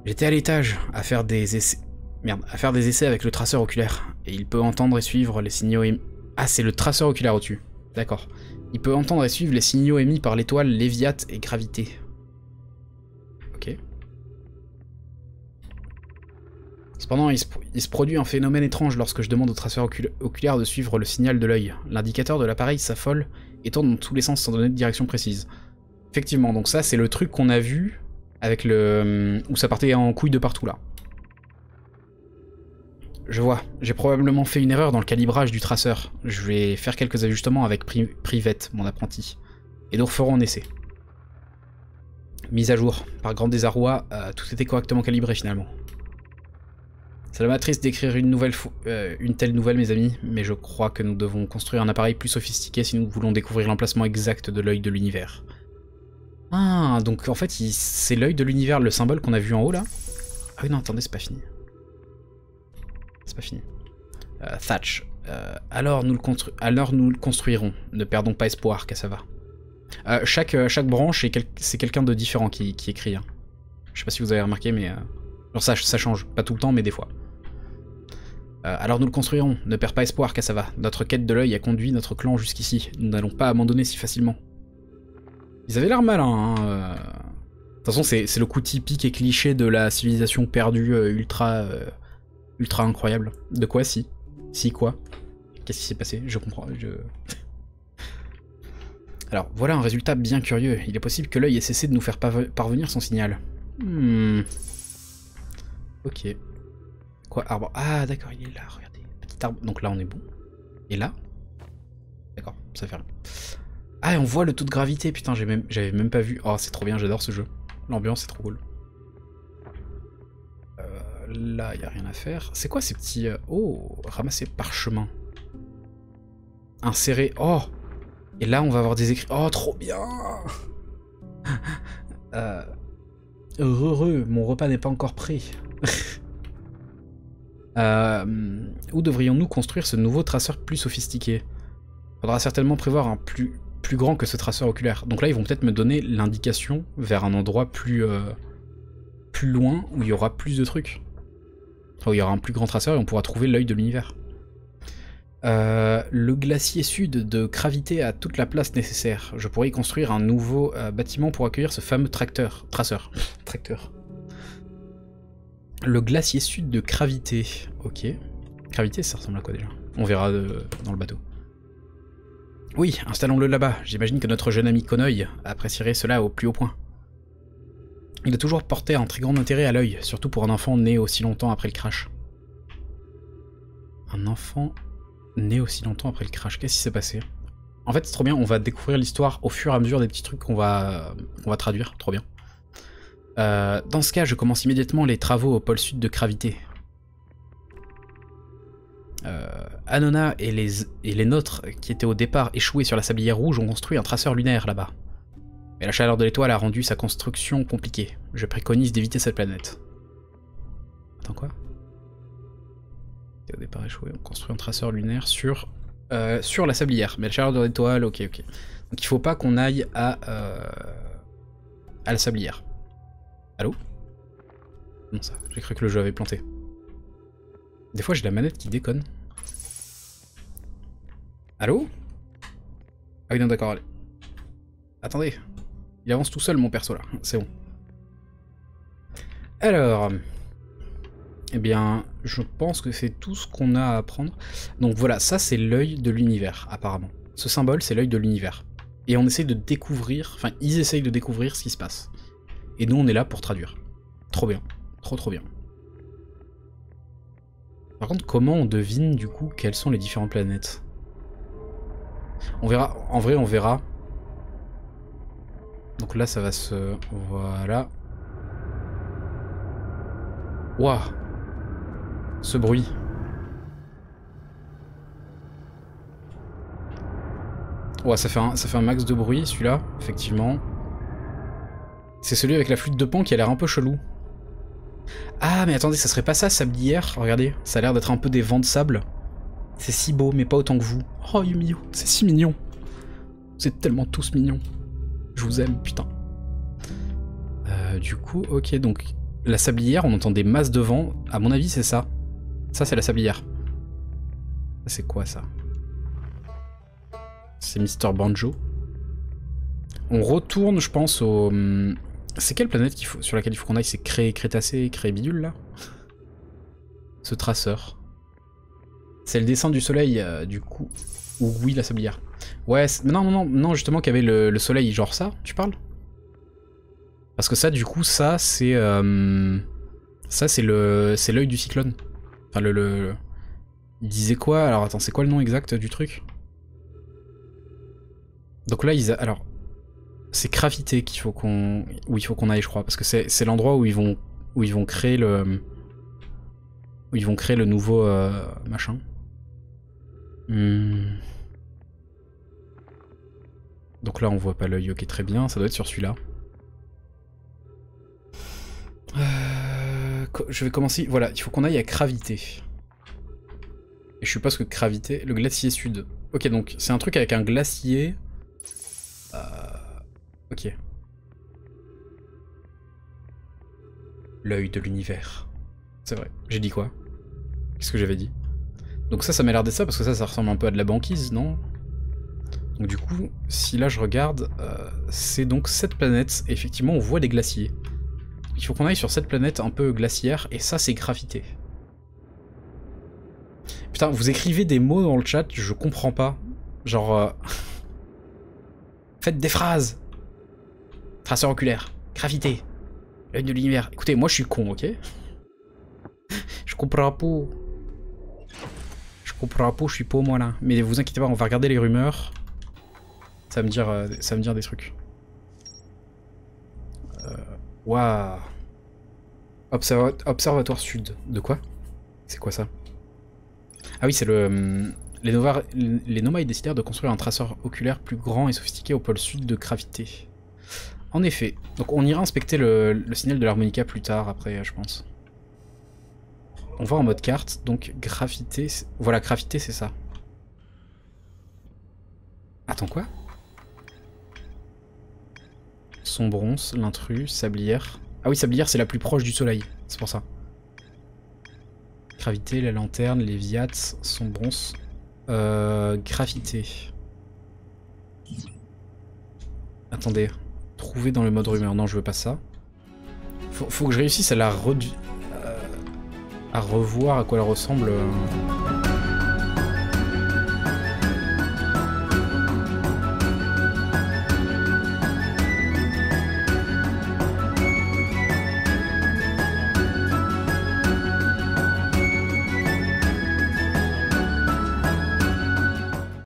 J'étais à l'étage, à faire des essais... Merde, à faire des essais avec le traceur oculaire. Et il peut entendre et suivre les signaux émis... Ah, c'est le traceur oculaire au-dessus. D'accord. Il peut entendre et suivre les signaux émis par l'étoile Léviat et Gravité. Ok. Cependant, il se produit un phénomène étrange lorsque je demande au traceur oculaire de suivre le signal de l'œil. L'indicateur de l'appareil s'affole et tourne dans tous les sens sans donner de direction précise. Effectivement, donc ça, c'est le truc qu'on a vu avec le... où ça partait en couille de partout, là. Je vois, j'ai probablement fait une erreur dans le calibrage du traceur. Je vais faire quelques ajustements avec Privette, mon apprenti. Et nous referons un essai. Mise à jour. Par grand désarroi, tout était correctement calibré finalement. C'est la matrice d'écrire une telle nouvelle, mes amis, mais je crois que nous devons construire un appareil plus sophistiqué si nous voulons découvrir l'emplacement exact de l'œil de l'univers. Ah, donc en fait, c'est l'œil de l'univers, le symbole qu'on a vu en haut là. Ah oui, non, attendez, c'est pas fini. C'est pas fini. Thatch. Alors nous le construirons. Ne perdons pas espoir, Cassava. Chaque branche, c'est quelqu'un de différent qui écrit. Hein. Je sais pas si vous avez remarqué, mais... genre ça change. Pas tout le temps, mais des fois. Alors nous le construirons. Ne perds pas espoir, Cassava. Notre quête de l'œil a conduit notre clan jusqu'ici. Nous n'allons pas abandonner si facilement. Ils avaient l'air malins, hein. De toute façon, c'est le coup typique et cliché de la civilisation perdue ultra incroyable. De quoi, si? Si quoi? Qu'est-ce qui s'est passé? Je comprends, Alors, voilà un résultat bien curieux. Il est possible que l'œil ait cessé de nous faire parvenir son signal. Ok. Quoi? Arbre. Ah, d'accord, il est là, regardez. Petit arbre. Donc là, on est bon. Et là? D'accord, ça fait rien. Ah, et on voit le taux de gravité, putain, j'avais même pas vu. Oh, c'est trop bien, j'adore ce jeu. L'ambiance, c'est trop cool. Là, il n'y a rien à faire. C'est quoi ces petits... Oh, ramasser parchemin. Insérer... Oh! Et là, on va avoir des écrits... Oh, trop bien! Heureux, mon repas n'est pas encore prêt. Où devrions-nous construire ce nouveau traceur plus sophistiqué? Faudra certainement prévoir un plus grand que ce traceur oculaire. Donc là, ils vont peut-être me donner l'indication vers un endroit plus loin, où il y aura plus de trucs. Où il y aura un plus grand traceur et on pourra trouver l'œil de l'univers. Le glacier sud de Gravité a toute la place nécessaire. Je pourrais y construire un nouveau bâtiment pour accueillir ce fameux tracteur. Tracteur. Le glacier sud de Gravité. Ok. Gravité, ça ressemble à quoi déjà? On verra dans le bateau. Oui, installons-le là-bas. J'imagine que notre jeune ami Konoï apprécierait cela au plus haut point. Il a toujours porté un très grand intérêt à l'œil, surtout pour un enfant né aussi longtemps après le crash. Un enfant né aussi longtemps après le crash, qu'est-ce qui s'est passé? En fait, c'est trop bien, on va découvrir l'histoire au fur et à mesure des petits trucs qu'on va traduire, trop bien. Dans ce cas, je commence immédiatement les travaux au pôle sud de Gravité. Anona et les nôtres, qui étaient au départ échoués sur la sablière rouge, ont construit un traceur lunaire là-bas. Mais la chaleur de l'étoile a rendu sa construction compliquée. Je préconise d'éviter cette planète. Attends, quoi? Au départ échoué, on construit un traceur lunaire sur la sablière. Mais la chaleur de l'étoile, ok. Donc il faut pas qu'on aille à la sablière. Allô? Non, ça, j'ai cru que le jeu avait planté. Des fois j'ai la manette qui déconne. Allô? Ah oui, non, d'accord, allez. Attendez. Il avance tout seul, mon perso, là. C'est bon. Alors... Eh bien, je pense que c'est tout ce qu'on a à apprendre. Donc voilà, ça c'est l'œil de l'univers, apparemment. Ce symbole, c'est l'œil de l'univers. Et on essaye de découvrir... Enfin, ils essayent de découvrir ce qui se passe. Et nous, on est là pour traduire. Trop bien. Trop bien. Par contre, comment on devine, du coup, quelles sont les différentes planètes? On verra. En vrai, on verra. Donc là, ça va se... Voilà. Waouh! Ce bruit. Ouais, ça fait un max de bruit, celui-là, effectivement. C'est celui avec la flûte de Pan qui a l'air un peu chelou. Ah, mais attendez, ça serait pas ça, sablière? Regardez, ça a l'air d'être un peu des vents de sable. C'est si beau, mais pas autant que vous. Oh, Yumio, c'est si mignon. Vous êtes tellement tous mignons. Je vous aime, putain. Du coup, ok, donc... La sablière, on entend des masses de vent. À mon avis, c'est ça. Ça, c'est la sablière. C'est quoi, ça? C'est Mr. Banjo. On retourne, je pense, au... C'est quelle planète sur laquelle il faut qu'on aille? C'est Crétacé, Bidule, là? Ce traceur. C'est le dessin du soleil, du coup. Ou oui, la sablière. Ouais, mais non, justement, qu'il y avait le soleil, genre ça, tu parles? Parce que ça, du coup, ça, c'est... Ça, c'est l'œil du cyclone. Enfin, Il disait quoi? Alors, attends, c'est quoi le nom exact du truc? Donc là, alors... C'est Gravité qu'il faut qu'on... Où il faut qu'on aille, je crois. Parce que c'est l'endroit où ils vont créer le... Où ils vont créer le nouveau... machin. Donc là, on voit pas l'œil. Ok, très bien. Ça doit être sur celui-là. Je vais commencer... Voilà, il faut qu'on aille à Gravité. Et je suppose que Gravité... Le glacier sud. Ok, donc c'est un truc avec un glacier... Ok. L'œil de l'univers. C'est vrai. J'ai dit quoi? Qu'est-ce que j'avais dit? Donc ça m'a l'air d'être ça, parce que ça ressemble un peu à de la banquise, non? Donc du coup, si là je regarde, c'est donc cette planète. Et effectivement, on voit des glaciers. Il faut qu'on aille sur cette planète un peu glaciaire, et ça c'est Gravité. Putain, vous écrivez des mots dans le chat, je comprends pas. Genre... Faites des phrases. Traceur oculaire. Gravité. L'œil de l'univers. Écoutez, moi je suis con, ok? Je comprends pas. Je comprends pas, je suis pas moi là. Mais vous inquiétez pas, on va regarder les rumeurs. Ça va me dire des trucs. Waouh. Observatoire sud. De quoi? C'est quoi ça? Ah oui, c'est le... Les Nomailles décidèrent de construire un traceur oculaire plus grand et sophistiqué au pôle sud de Gravité. En effet. Donc on ira inspecter le signal de l'harmonica plus tard, après, je pense. On va en mode carte, donc Gravité... Voilà, Gravité, c'est ça. Attends, quoi? Sombrance, l'intrus, sablière... Ah oui, sablière, c'est la plus proche du soleil, c'est pour ça. Gravité, la lanterne, les viates, sombrance... Gravité. Attendez. Trouver dans le mode rumeur. Non, je veux pas ça. Faut que je réussisse à la à revoir à quoi elle ressemble.